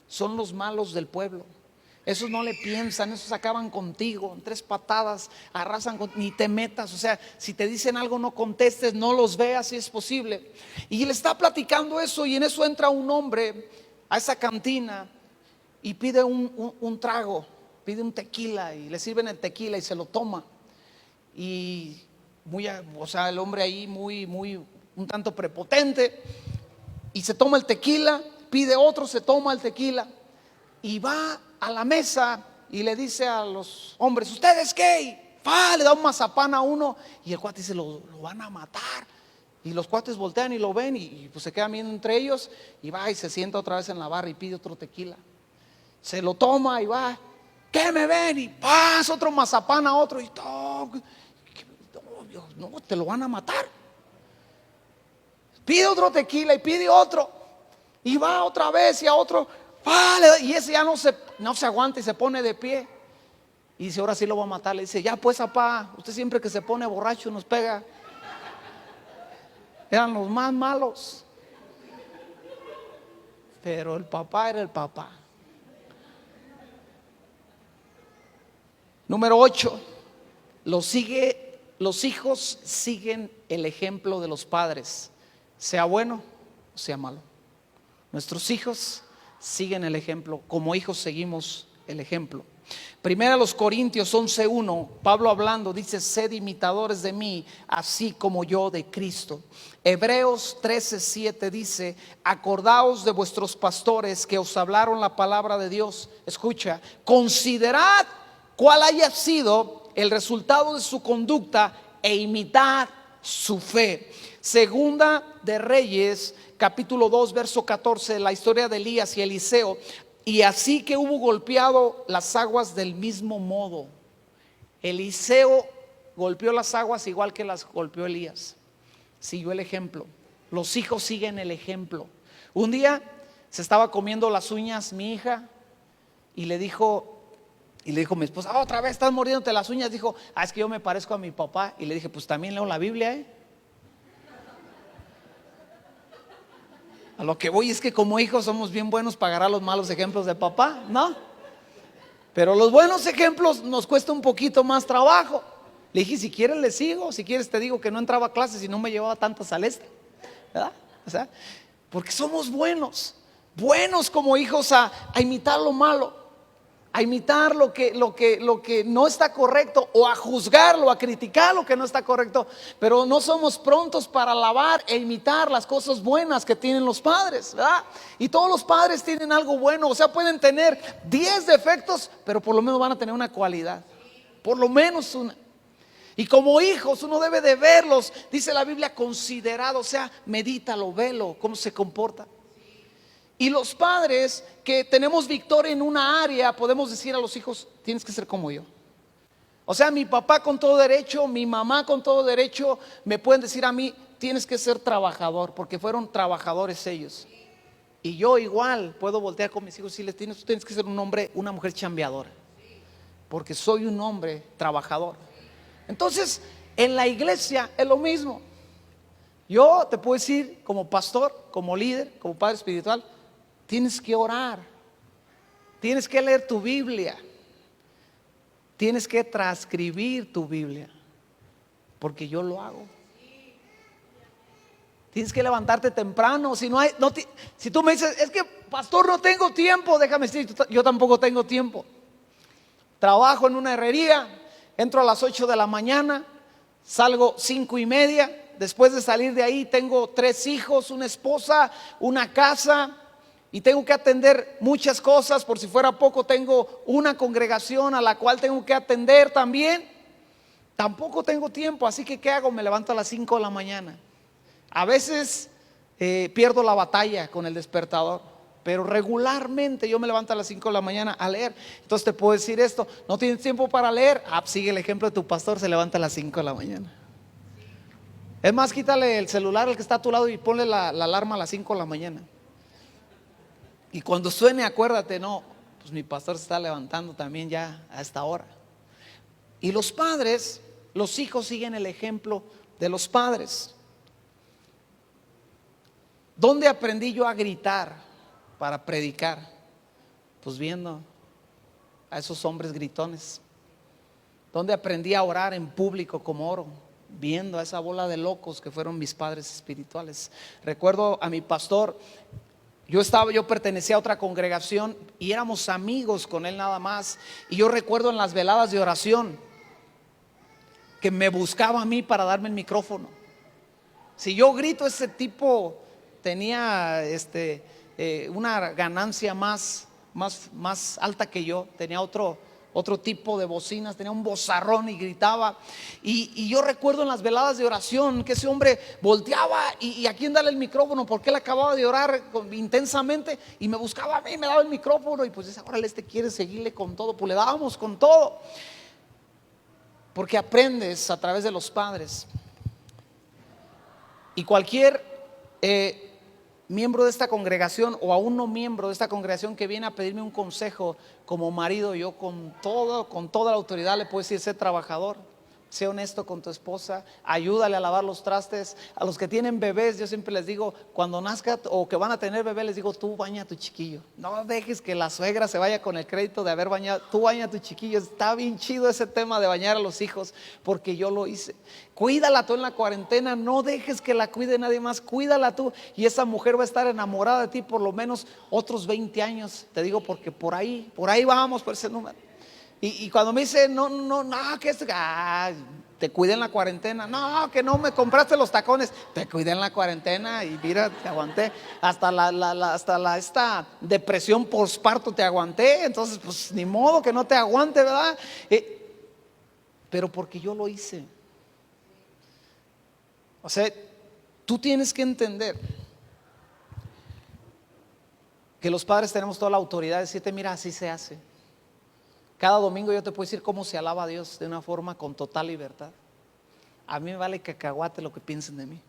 Son los malos del pueblo. Esos no le piensan, esos acaban contigo en 3 patadas, arrasan ni te metas. O sea, si te dicen algo no contestes, no los veas si es posible. Y le está platicando eso y en eso entra un hombre a esa cantina y pide un trago, pide un tequila y le sirven el tequila y se lo toma. Y o sea, el hombre ahí muy un tanto prepotente y se toma el tequila. Pide otro, se toma el tequila y va a la mesa y le dice a los hombres, ¿ustedes qué? Le da un mazapán a uno y el cuate dice, lo van a matar. Y los cuates voltean y lo ven y pues se quedan viendo entre ellos y va y se sienta otra vez en la barra y pide otro tequila. Se lo toma y va ¿qué me ven? Y pasa otro mazapán a otro y todo. No, te lo van a matar. Pide otro tequila y pide otro. Y va otra vez y a otro. Y ese ya no se aguanta y se pone de pie. Y dice, ahora sí lo va a matar. Le dice, ya pues, papá, usted siempre que se pone borracho nos pega. Eran los más malos. Pero el papá era el papá. Número 8. Los hijos siguen el ejemplo de los padres, sea bueno o sea malo. Nuestros hijos siguen el ejemplo. Como hijos seguimos el ejemplo. Primera los Corintios 11:1, Pablo hablando dice, sed imitadores de mí, así como yo de Cristo. Hebreos 13:7 dice, acordaos de vuestros pastores que os hablaron la palabra de Dios. Escucha, considerad cuál haya sido el resultado de su conducta e imitad su fe. Segunda de Reyes, capítulo 2, verso 14, la historia de Elías y Eliseo. Y así que hubo golpeado las aguas del mismo modo. Eliseo golpeó las aguas igual que las golpeó Elías. Siguió el ejemplo. Los hijos siguen el ejemplo. Un día se estaba comiendo las uñas mi hija y le dijo mi esposa, otra vez estás mordiéndote las uñas. Dijo, es que yo me parezco a mi papá. Y le dije, pues también leo la Biblia, A lo que voy es que como hijos somos bien buenos para agarrar los malos ejemplos de papá, ¿no? Pero los buenos ejemplos nos cuesta un poquito más trabajo. Le dije, si quieres le sigo, si quieres te digo que no entraba a clases y no me llevaba tantas al este, ¿verdad? O sea, porque somos buenos como hijos a imitar lo malo, a imitar lo que no está correcto, o a juzgarlo, a criticar lo que no está correcto. Pero no somos prontos para alabar e imitar las cosas buenas que tienen los padres, ¿verdad? Y todos los padres tienen algo bueno. O sea, pueden tener 10 defectos, pero por lo menos van a tener una cualidad, por lo menos una. Y como hijos uno debe de verlos, dice la Biblia, considerado. O sea, medítalo, velo, cómo se comporta. Y los padres que tenemos victoria en una área, podemos decir a los hijos, tienes que ser como yo. O sea, mi papá con todo derecho, mi mamá con todo derecho, me pueden decir a mí, tienes que ser trabajador, porque fueron trabajadores ellos. Y yo igual puedo voltear con mis hijos y decirles, tú tienes que ser un hombre, una mujer chambeadora, porque soy un hombre trabajador. Entonces, en la iglesia es lo mismo. Yo te puedo decir, como pastor, como líder, como padre espiritual, tienes que orar, tienes que leer tu Biblia, tienes que transcribir tu Biblia, porque yo lo hago. Tienes que levantarte temprano. Si tú me dices, es que pastor no tengo tiempo, déjame decir, yo tampoco tengo tiempo. Trabajo en una herrería, entro a las 8 de la mañana, salgo 5:30. Después de salir de ahí tengo 3 hijos, una esposa, una casa, y tengo que atender muchas cosas. Por si fuera poco, tengo una congregación a la cual tengo que atender también. Tampoco tengo tiempo, así que ¿qué hago? Me levanto a las 5 de la mañana. A veces pierdo la batalla con el despertador, pero regularmente yo me levanto a las 5 de la mañana a leer. Entonces te puedo decir esto, ¿no tienes tiempo para leer? Sigue el ejemplo de tu pastor, se levanta a las 5 de la mañana. Es más, quítale el celular al que está a tu lado y ponle la alarma a las 5 de la mañana. Y cuando suene, acuérdate, no, pues mi pastor se está levantando también ya a esta hora. Y los padres, los hijos siguen el ejemplo de los padres. ¿Dónde aprendí yo a gritar para predicar? Pues viendo a esos hombres gritones. ¿Dónde aprendí a orar en público como oro? Viendo a esa bola de locos que fueron mis padres espirituales. Recuerdo a mi pastor, yo pertenecía a otra congregación y éramos amigos con él nada más. Y yo recuerdo en las veladas de oración que me buscaba a mí para darme el micrófono. Si yo grito, ese tipo tenía una ganancia más alta que yo. Tenía otro tipo de bocinas, tenía un vozarrón y gritaba. Y yo recuerdo en las veladas de oración que ese hombre volteaba y a quién darle el micrófono, porque él acababa de orar intensamente y me buscaba a mí, me daba el micrófono y pues dice, órale, este quiere seguirle con todo, pues le dábamos con todo. Porque aprendes a través de los padres. Y cualquier miembro de esta congregación o aún no miembro de esta congregación que viene a pedirme un consejo como marido, yo con toda la autoridad le puedo decir: sé trabajador, sé honesto con tu esposa, ayúdale a lavar los trastes. A los que tienen bebés, yo siempre les digo, cuando nazca o que van a tener bebé, les digo: tú baña a tu chiquillo, no dejes que la suegra se vaya con el crédito de haber bañado, tú baña a tu chiquillo. Está bien chido ese tema de bañar a los hijos, porque yo lo hice. Cuídala tú en la cuarentena, no dejes que la cuide nadie más, cuídala tú, y esa mujer va a estar enamorada de ti por lo menos otros 20 años, te digo, porque por ahí vamos, por ese número. Y cuando me dice, no, que es, te cuidé en la cuarentena, no, que no me compraste los tacones, te cuidé en la cuarentena y mira, te aguanté, hasta esta depresión postparto te aguanté, entonces pues ni modo que no te aguante, ¿verdad? Pero porque yo lo hice. O sea, tú tienes que entender que los padres tenemos toda la autoridad de decirte: mira, así se hace. Cada domingo yo te puedo decir cómo se alaba a Dios de una forma con total libertad. A mí me vale cacahuate lo que piensen de mí.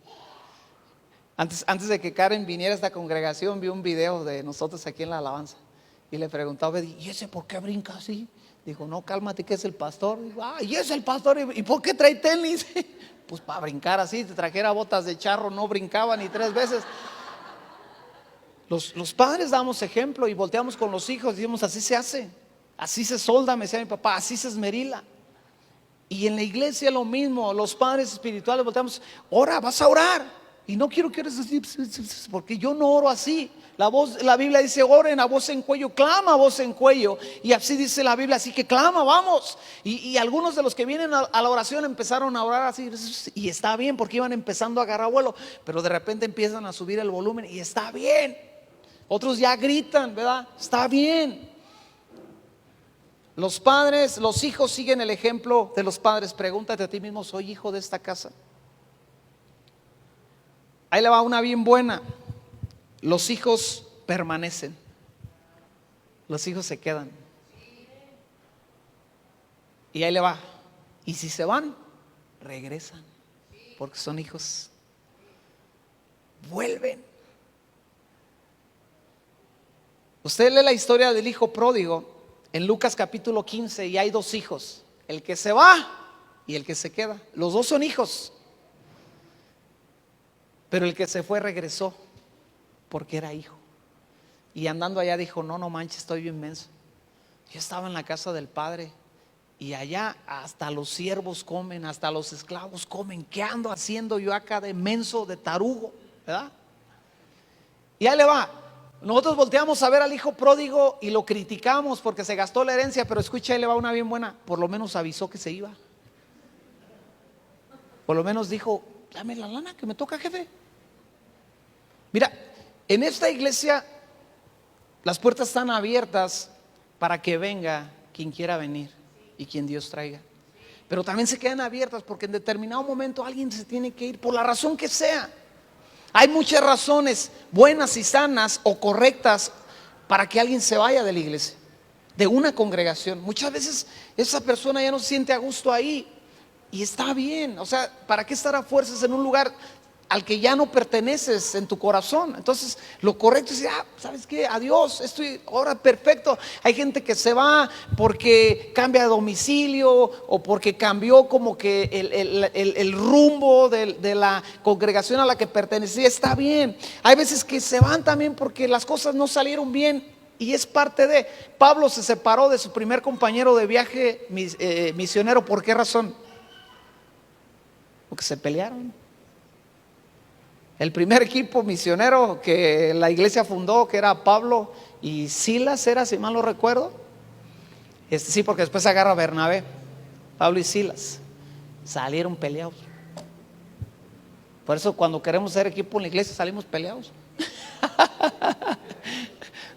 Antes de que Karen viniera a esta congregación, vi un video de nosotros aquí en la alabanza y le preguntaba: ¿y ese por qué brinca así? Dijo: no, cálmate, que es el pastor. Digo: y es el pastor, ¿y por qué trae tenis? Pues para brincar así. Si trajera botas de charro no brincaba ni 3 veces. Los padres damos ejemplo y volteamos con los hijos y decimos: así se hace, así se solda, me decía mi papá, así se esmerila. Y en la iglesia lo mismo, los padres espirituales volteamos: ora, vas a orar. Y no quiero que ores así, porque yo no oro así. La Biblia dice: oren a voz en cuello, clama a voz en cuello. Y así dice la Biblia, así que clama, vamos. Y algunos de los que vienen a la oración empezaron a orar así, y está bien, porque iban empezando a agarrar vuelo. Pero de repente empiezan a subir el volumen y está bien. Otros ya gritan, ¿verdad? Está bien. Los padres, los hijos siguen el ejemplo de los padres. Pregúntate a ti mismo: ¿soy hijo de esta casa? Ahí le va una bien buena. Los hijos permanecen, los hijos se quedan. Y ahí le va. Y si se van, regresan, porque son hijos. Vuelven. Usted lee la historia del hijo pródigo en Lucas capítulo 15 y hay 2 hijos: el que se va y el que se queda. Los 2 son hijos. Pero el que se fue regresó porque era hijo. Y andando allá dijo: no manches, estoy bien menso. Yo estaba en la casa del Padre y allá hasta los siervos comen, hasta los esclavos comen. ¿Qué ando haciendo yo acá de menso, de tarugo? ¿Verdad? Y ahí le va. Nosotros volteamos a ver al hijo pródigo y lo criticamos porque se gastó la herencia. Pero escucha, ahí le va una bien buena. Por lo menos avisó que se iba. Por lo menos dijo: dame la lana que me toca, jefe. Mira, en esta iglesia las puertas están abiertas para que venga quien quiera venir y quien Dios traiga. Pero también se quedan abiertas porque en determinado momento alguien se tiene que ir, por la razón que sea. Hay muchas razones buenas y sanas o correctas para que alguien se vaya de la iglesia, de una congregación. Muchas veces esa persona ya no se siente a gusto ahí y está bien. O sea, ¿para qué estar a fuerzas en un lugar al que ya no perteneces en tu corazón? Entonces lo correcto es decir: ¿sabes qué? Adiós, estoy ahora perfecto. Hay gente que se va porque cambia de domicilio o porque cambió como que el rumbo de la congregación a la que pertenecía. Está bien. Hay veces que se van también porque las cosas no salieron bien y es parte de. Pablo se separó de su primer compañero de viaje misionero. ¿Por qué razón? Porque se pelearon. El primer equipo misionero que la iglesia fundó, que era Pablo y Silas, era, si mal no recuerdo. Sí, porque después se agarra Bernabé. Pablo y Silas salieron peleados. Por eso cuando queremos ser equipo en la iglesia salimos peleados.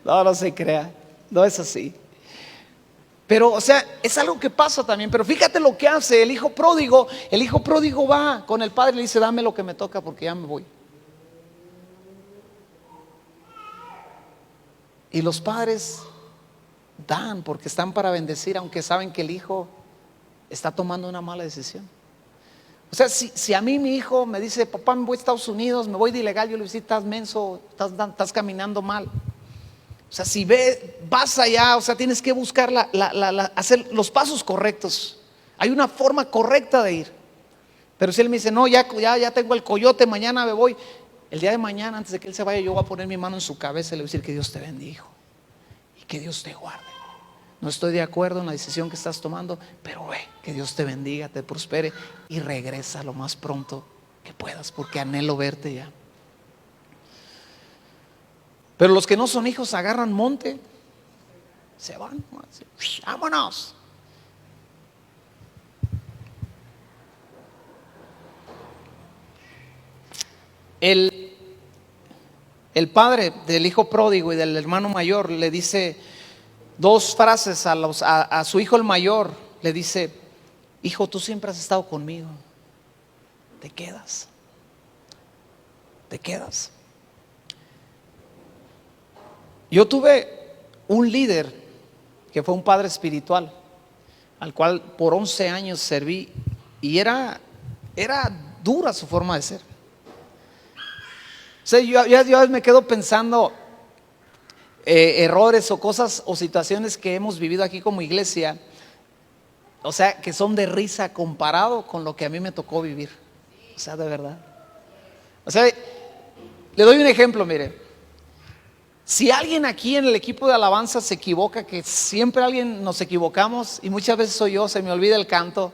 No se crea, no es así. Pero, o sea, es algo que pasa también. Pero fíjate lo que hace el hijo pródigo. El hijo pródigo va con el padre y le dice: dame lo que me toca porque ya me voy. Y los padres dan porque están para bendecir, aunque saben que el hijo está tomando una mala decisión. O sea, si a mí mi hijo me dice: papá, me voy a Estados Unidos, me voy de ilegal, yo le digo: sí, estás menso, estás caminando mal. O sea, si vas allá, o sea, tienes que buscar hacer los pasos correctos. Hay una forma correcta de ir. Pero si él me dice: no, ya tengo el coyote, mañana me voy. El día de mañana, antes de que él se vaya, yo voy a poner mi mano en su cabeza y le voy a decir: que Dios te bendiga, hijo, y que Dios te guarde. No estoy de acuerdo en la decisión que estás tomando, pero que Dios te bendiga, te prospere y regresa lo más pronto que puedas, porque anhelo verte ya. Pero los que no son hijos agarran monte, se van, vámonos. El padre del hijo pródigo y del hermano mayor le dice dos frases a su hijo el mayor. Le dice: hijo, tú siempre has estado conmigo, te quedas. Yo tuve un líder que fue un padre espiritual, al cual por 11 años serví, y era dura su forma de ser. O sea, yo me quedo pensando errores o cosas o situaciones que hemos vivido aquí como iglesia, o sea, que son de risa comparado con lo que a mí me tocó vivir. O sea, de verdad. O sea, le doy un ejemplo, mire. Si alguien aquí en el equipo de alabanza se equivoca, que siempre alguien nos equivocamos, y muchas veces soy yo, se me olvida el canto,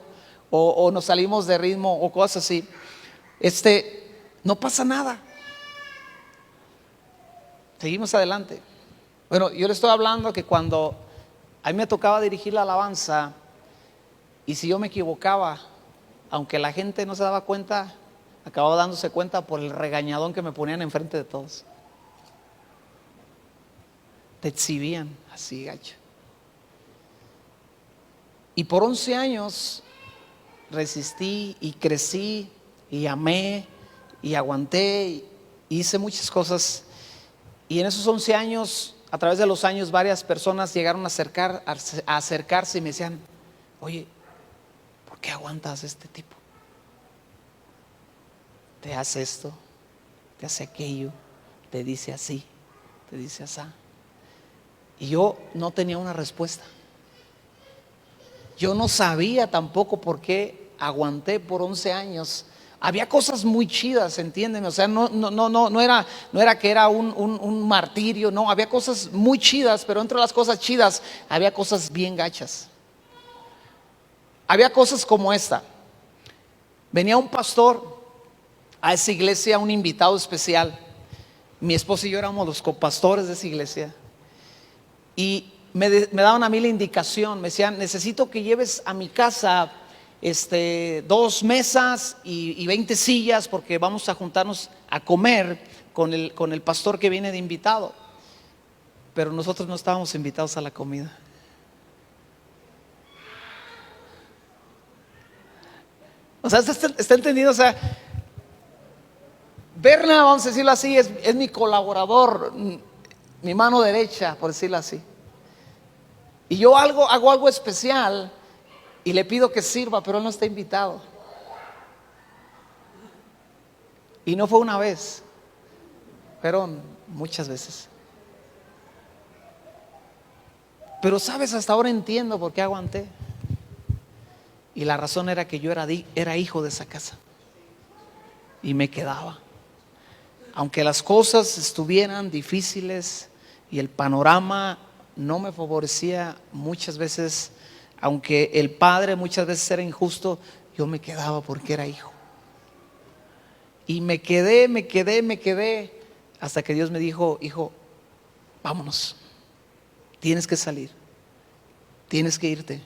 o nos salimos de ritmo o cosas así, no pasa nada. Seguimos adelante. Bueno, yo le estoy hablando que cuando a mí me tocaba dirigir la alabanza, y si yo me equivocaba, aunque la gente no se daba cuenta, acababa dándose cuenta por el regañadón que me ponían enfrente de todos. Te exhibían así, gacho. Y por 11 años resistí y crecí y amé y aguanté y hice muchas cosas. Y en esos 11 años, a través de los años, varias personas llegaron a acercarse y me decían: oye, ¿por qué aguantas a este tipo? Te hace esto, te hace aquello, te dice así, te dice así. Y yo no tenía una respuesta. Yo no sabía tampoco por qué aguanté por 11 años. Había cosas muy chidas, entiéndeme. O sea, no era que era un martirio. No, había cosas muy chidas, pero entre las cosas chidas había cosas bien gachas. Había cosas como esta. Venía un pastor a esa iglesia, un invitado especial. Mi esposa y yo éramos los copastores de esa iglesia. Y me daban a mí la indicación, me decían: necesito que lleves a mi casa 2 mesas y 20 sillas, porque vamos a juntarnos a comer con el pastor que viene de invitado. Pero nosotros no estábamos invitados a la comida. O sea, ¿está entendido? O sea, Berna, vamos a decirlo así, es mi colaborador, mi mano derecha, por decirlo así. Y yo hago algo especial y le pido que sirva, pero él no está invitado. Y no fue una vez, fueron muchas veces. Pero sabes, hasta ahora entiendo por qué aguanté. Y la razón era que yo era hijo de esa casa y me quedaba. Aunque las cosas estuvieran difíciles y el panorama no me favorecía muchas veces, aunque el padre muchas veces era injusto, yo me quedaba porque era hijo. Y me quedé hasta que Dios me dijo: hijo, vámonos, tienes que salir, tienes que irte,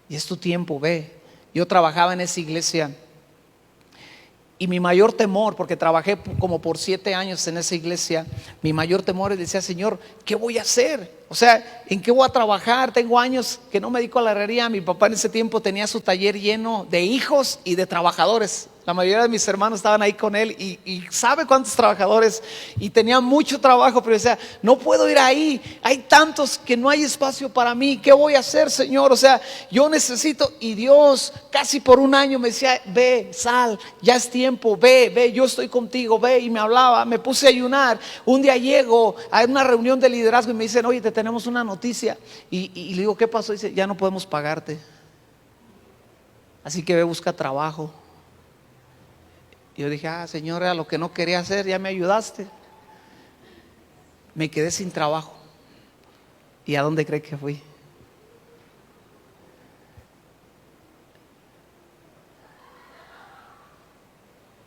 y es tu tiempo, ve. Yo trabajaba en esa iglesia Y mi mayor temor, porque trabajé como por 7 años en esa iglesia, mi mayor temor es decir, Señor, ¿qué voy a hacer? O sea, ¿en qué voy a trabajar? Tengo años que no me dedico a la herrería. Mi papá en ese tiempo tenía su taller lleno de hijos y de trabajadores. La mayoría de mis hermanos estaban ahí con él y sabe cuántos trabajadores, y tenía mucho trabajo, pero decía, no puedo ir ahí, hay tantos que no hay espacio para mí, ¿qué voy a hacer, Señor? O sea, yo necesito. Y Dios casi por un año me decía, ve, sal, ya es tiempo, ve, yo estoy contigo, ve. Y me hablaba, me puse a ayunar. Un día llego a una reunión de liderazgo y me dicen, oye, te tenemos una noticia. Y le digo, ¿qué pasó? Dice, ya no podemos pagarte, así que ve, busca trabajo. Y yo dije, Señor, era lo que no quería hacer, ya me ayudaste. Me quedé sin trabajo. ¿Y a dónde cree que fui?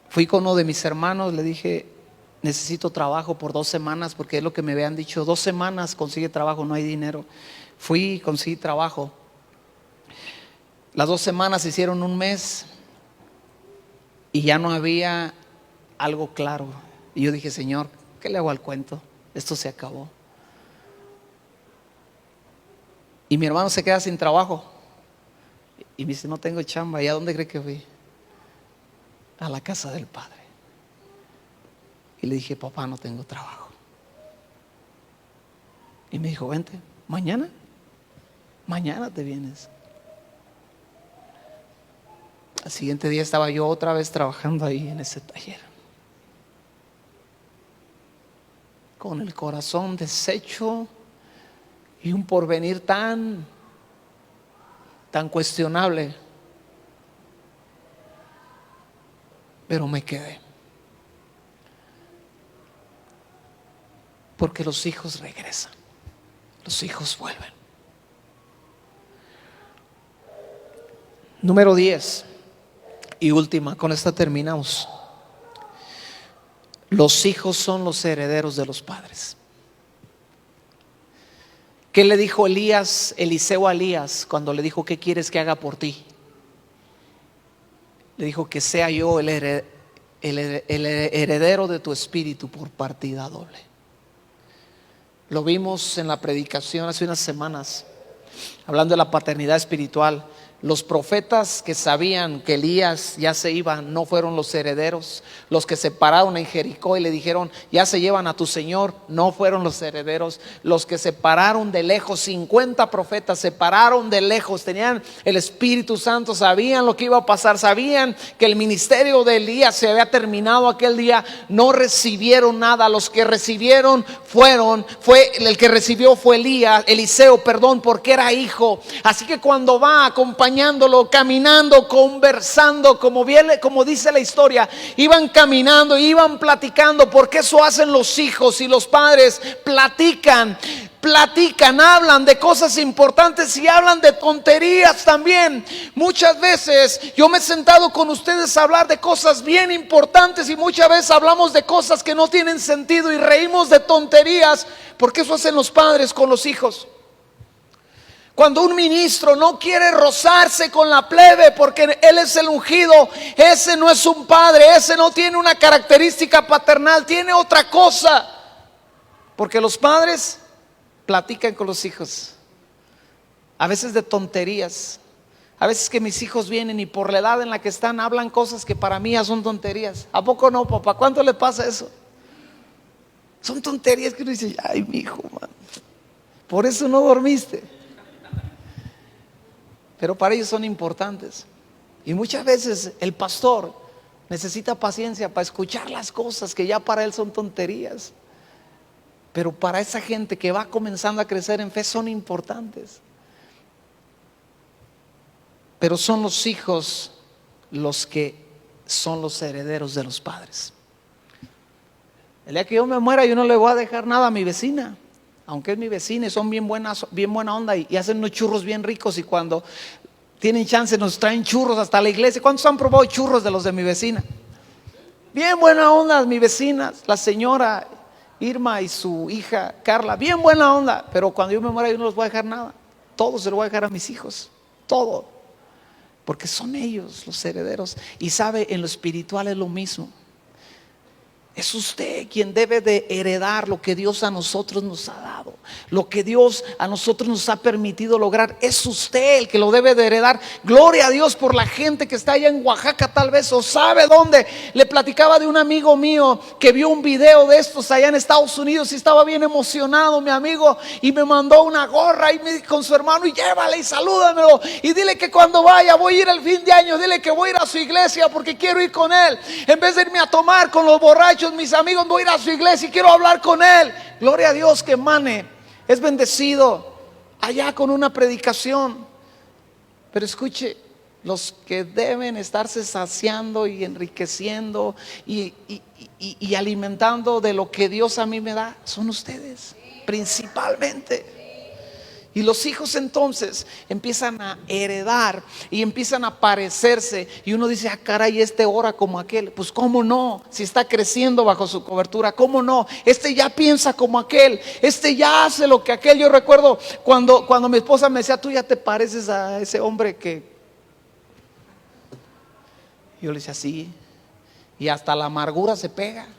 Fui con uno de mis hermanos, le dije, necesito trabajo por 2 semanas, porque es lo que me habían dicho, 2 semanas consigue trabajo, no hay dinero. Fui y conseguí trabajo. Las 2 semanas se hicieron un mes y ya no había algo claro. Y yo dije, Señor, ¿qué le hago al cuento? Esto se acabó. Y mi hermano se queda sin trabajo y me dice, no tengo chamba. ¿Y a dónde cree que fui? A la casa del Padre. Y le dije, papá, no tengo trabajo. Y me dijo, vente, mañana te vienes. Al siguiente día estaba yo otra vez trabajando ahí en ese taller, con el corazón deshecho y un porvenir tan cuestionable. Pero me quedé, porque los hijos regresan, los hijos vuelven. Número 10 y última, con esta terminamos. Los hijos son los herederos de los padres. ¿Qué le dijo Eliseo a Elías cuando le dijo, ¿qué quieres que haga por ti? Le dijo, que sea yo el heredero de tu espíritu por partida doble. Lo vimos en la predicación hace unas semanas, hablando de la paternidad espiritual. Los profetas que sabían que Elías ya se iba no fueron los herederos. Los que se pararon en Jericó y le dijeron, ya se llevan a tu señor, no fueron los herederos. Los que se pararon de lejos, 50 profetas se pararon de lejos, tenían el Espíritu Santo, sabían lo que iba a pasar, sabían que el ministerio de Elías se había terminado aquel día, no recibieron nada. Los que recibieron el que recibió fue Eliseo, porque era hijo. Así que cuando va acompañándolo, caminando, conversando, como dice la historia, iban caminando, iban platicando, porque eso hacen los hijos y los padres. Platican, hablan de cosas importantes y hablan de tonterías también. Muchas veces yo me he sentado con ustedes a hablar de cosas bien importantes y muchas veces hablamos de cosas que no tienen sentido y reímos de tonterías, porque eso hacen los padres con los hijos. Cuando un ministro no quiere rozarse con la plebe porque él es el ungido, ese no es un padre, ese no tiene una característica paternal, tiene otra cosa. Porque los padres platican con los hijos, a veces de tonterías. A veces que mis hijos vienen y por la edad en la que están hablan cosas que para mí ya son tonterías. ¿A poco no, papá? ¿Cuánto le pasa eso? Son tonterías que uno dice, ay, mi hijo, man, por eso no dormiste. Pero para ellos son importantes. Y muchas veces el pastor necesita paciencia para escuchar las cosas que ya para él son tonterías, pero para esa gente que va comenzando a crecer en fe son importantes. Pero son los hijos los que son los herederos de los padres. El día que yo me muera, yo no le voy a dejar nada a mi vecina, aunque es mi vecina y son bien buena onda y hacen unos churros bien ricos, y cuando tienen chance nos traen churros hasta la iglesia. ¿Cuántos han probado churros de los de mi vecina? Bien buena onda mi vecina, la señora Irma y su hija Carla, bien buena onda. Pero cuando yo me muera, yo no les voy a dejar nada, todo se lo voy a dejar a mis hijos, todo. porque son ellos los herederos. Y sabe, en lo espiritual es lo mismo. Es usted quien debe de heredar lo que Dios a nosotros nos ha dado. Lo que Dios a nosotros nos ha permitido lograr. Es usted el que lo debe de heredar. Gloria a Dios por la gente que está allá en Oaxaca tal vez, o sabe dónde. Le platicaba de un amigo mío que vio un video de estos allá en Estados Unidos y estaba bien emocionado, mi amigo, y me mandó una gorra y me dijo con su hermano: y llévale y salúdamelo y dile que cuando vaya voy a ir el fin de año, dile que voy a ir a su iglesia porque quiero ir con él. En vez de irme a tomar con los borrachos, mis amigos, voy a ir a su iglesia y quiero hablar con él. Gloria a Dios que Mane es bendecido allá con una predicación. Pero escuche, los que deben estarse saciando y enriqueciendo y alimentando de lo que Dios a mí me da son ustedes, principalmente. Y los hijos entonces empiezan a heredar y empiezan a parecerse. Y uno dice: ah, caray, este ora como aquel. Pues cómo no, si está creciendo bajo su cobertura, cómo no. Este ya piensa como aquel, este ya hace lo que aquel. Yo recuerdo cuando mi esposa me decía: tú ya te pareces a ese hombre que... Yo le decía: sí. Y hasta la amargura se pega.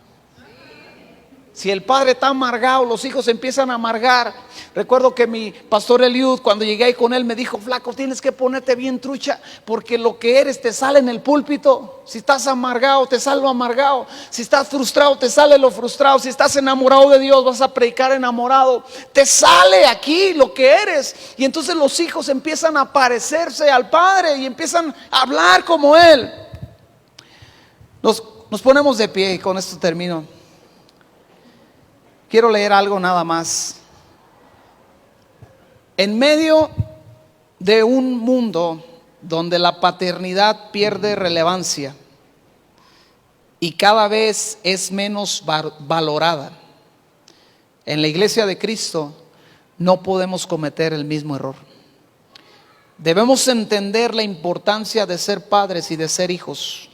Si el padre está amargado, los hijos empiezan a amargar. Recuerdo que mi pastor Eliud, cuando llegué ahí con él, me dijo: flaco, tienes que ponerte bien trucha, porque lo que eres te sale en el púlpito. Si estás amargado, te sale lo amargado. Si estás frustrado, te sale lo frustrado. Si estás enamorado de Dios, vas a predicar enamorado. Te sale aquí lo que eres. Y entonces los hijos empiezan a parecerse al padre y empiezan a hablar como él. Nos ponemos de pie y con esto termino. Quiero leer algo nada más. En medio de un mundo donde la paternidad pierde relevancia y cada vez es menos valorada, en la iglesia de Cristo no podemos cometer el mismo error. Debemos entender la importancia de ser padres y de ser hijos.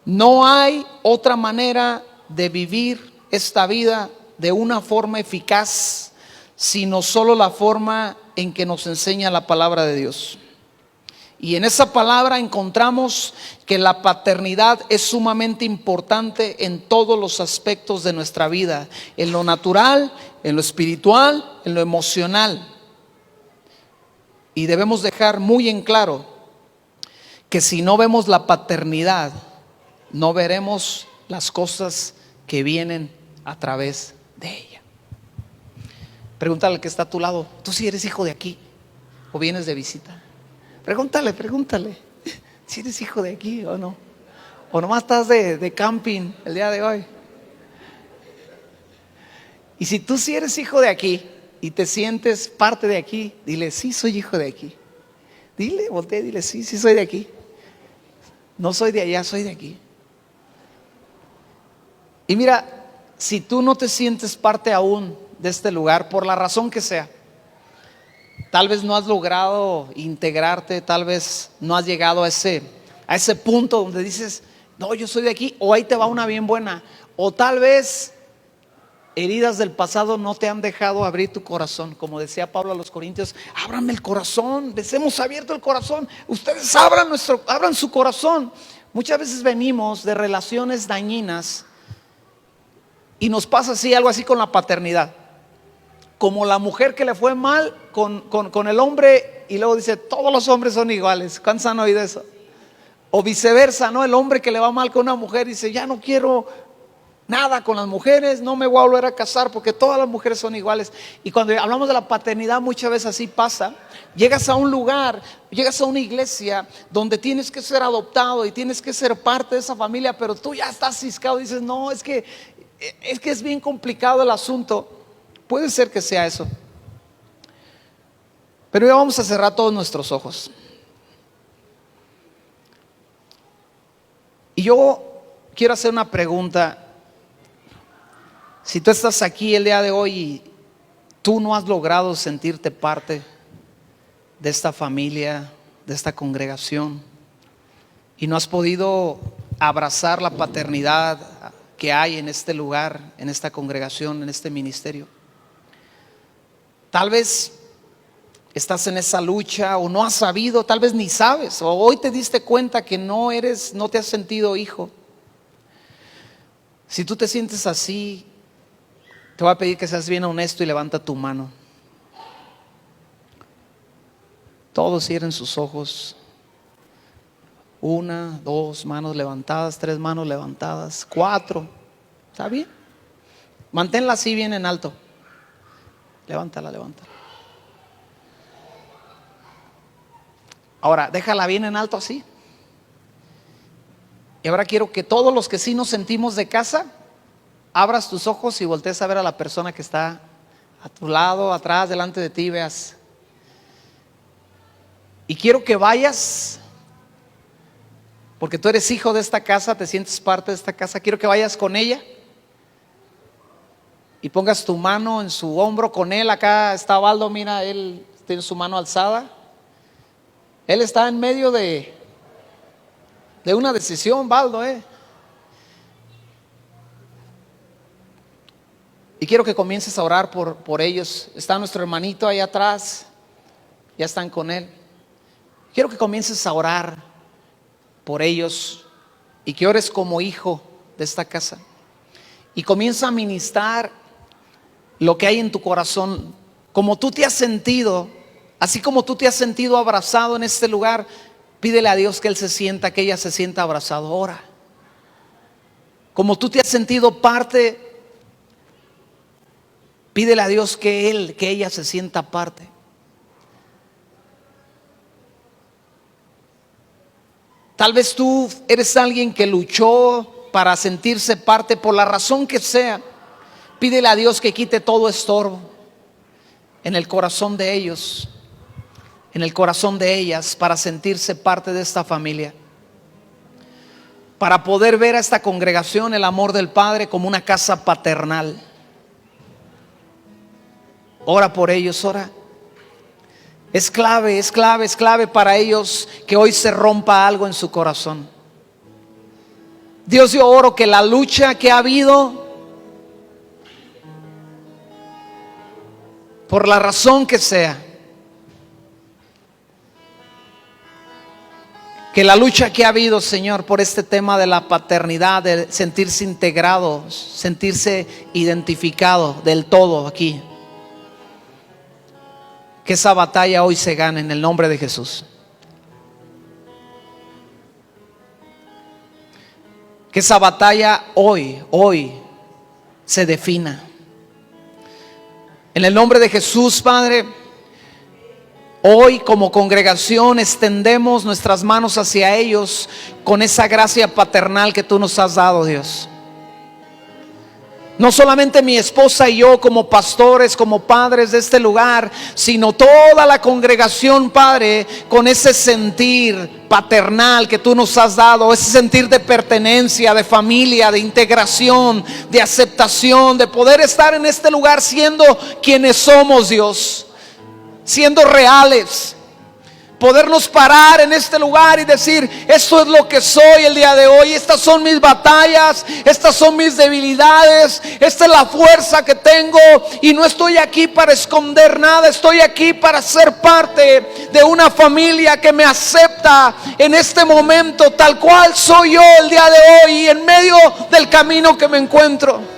No hay otra manera de vivir esta vida de una forma eficaz, sino solo la forma en que nos enseña la palabra de Dios. Y en esa palabra encontramos que la paternidad es sumamente importante en todos los aspectos de nuestra vida, en lo natural, en lo espiritual, en lo emocional. Y debemos dejar muy en claro que si no vemos la paternidad, no veremos las cosas que vienen a través de ella. Pregúntale al que está a tu lado: ¿tú sí eres hijo de aquí o vienes de visita? Pregúntale si eres hijo de aquí o no, o nomás estás de camping el día de hoy. Y si tú sí eres hijo de aquí y te sientes parte de aquí, dile: sí, soy hijo de aquí. Dile, voltea y dile: sí, soy de aquí. No soy de allá, soy de aquí. Y mira, si tú no te sientes parte aún de este lugar, por la razón que sea, tal vez no has logrado integrarte, tal vez no has llegado a ese punto donde dices: no, yo soy de aquí, o ahí te va una bien buena, o tal vez heridas del pasado no te han dejado abrir tu corazón. Como decía Pablo a los Corintios: ábranme el corazón, les hemos abierto el corazón, ustedes abran su corazón. Muchas veces venimos de relaciones dañinas y nos pasa algo así con la paternidad, como la mujer que le fue mal con el hombre y luego dice: todos los hombres son iguales. ¿Cuántos han oído eso? O viceversa, ¿no? El hombre que le va mal con una mujer dice: ya no quiero nada con las mujeres, no me voy a volver a casar porque todas las mujeres son iguales. Y cuando hablamos de la paternidad, muchas veces así pasa. Llegas a un lugar, llegas a una iglesia donde tienes que ser adoptado y tienes que ser parte de esa familia, pero tú ya estás ciscado y dices: no, es que es bien complicado el asunto. Puede ser que sea eso, pero ya vamos a cerrar todos nuestros ojos. Y yo quiero hacer una pregunta. Si tú estás aquí el día de hoy y tú no has logrado sentirte parte de esta familia, de esta congregación, y no has podido abrazar la paternidad que hay en este lugar, en esta congregación, en este ministerio, tal vez estás en esa lucha o no has sabido, tal vez ni sabes, o hoy te diste cuenta que no te has sentido hijo. Si tú te sientes así, te voy a pedir que seas bien honesto y levanta tu mano. Todos cierren sus ojos. 1, 2 manos levantadas, 3 manos levantadas, 4. ¿Está bien? Manténla así bien en alto. Levántala. Ahora, déjala bien en alto así. Y ahora quiero que todos los que sí nos sentimos de casa, abras tus ojos y voltees a ver a la persona que está a tu lado, atrás, delante de ti, veas. Y quiero que vayas, porque tú eres hijo de esta casa, te sientes parte de esta casa. Quiero que vayas con ella y pongas tu mano en su hombro con él. Acá está Valdo, mira, él tiene su mano alzada. Él está en medio de una decisión, Valdo, Y quiero que comiences a orar por ellos. Está nuestro hermanito ahí atrás, ya están con él. Quiero que comiences a orar por ellos y que ores como hijo de esta casa. Y comienza a ministrar lo que hay en tu corazón, como tú te has sentido, así como tú te has sentido abrazado en este lugar. Pídele a Dios que que ella se sienta abrazado. Ora. Como tú te has sentido parte, pídele a Dios que ella se sienta parte. Tal vez tú eres alguien que luchó para sentirse parte por la razón que sea. Pídele a Dios que quite todo estorbo en el corazón de ellos, en el corazón de ellas, para sentirse parte de esta familia, para poder ver a esta congregación, el amor del Padre, como una casa paternal. Ora por ellos, ora. Es clave para ellos que hoy se rompa algo en su corazón. Dios, yo oro que la lucha que ha habido, por la razón que sea, que la lucha que ha habido, Señor, por este tema de la paternidad, de sentirse integrado, sentirse identificado del todo aquí, que esa batalla hoy se gane en el nombre de Jesús. Que esa batalla hoy se defina. En el nombre de Jesús, Padre, hoy como congregación extendemos nuestras manos hacia ellos con esa gracia paternal que tú nos has dado, Dios. No solamente mi esposa y yo como pastores, como padres de este lugar, sino toda la congregación, Padre, con ese sentir paternal que tú nos has dado, ese sentir de pertenencia, de familia, de integración, de aceptación, de poder estar en este lugar siendo quienes somos, Dios, siendo reales. Podernos parar en este lugar y decir: esto es lo que soy el día de hoy. Estas son mis batallas, estas son mis debilidades, esta es la fuerza que tengo. Y no estoy aquí para esconder nada. Estoy aquí para ser parte de una familia que me acepta en este momento tal cual soy yo el día de hoy, y en medio del camino que me encuentro.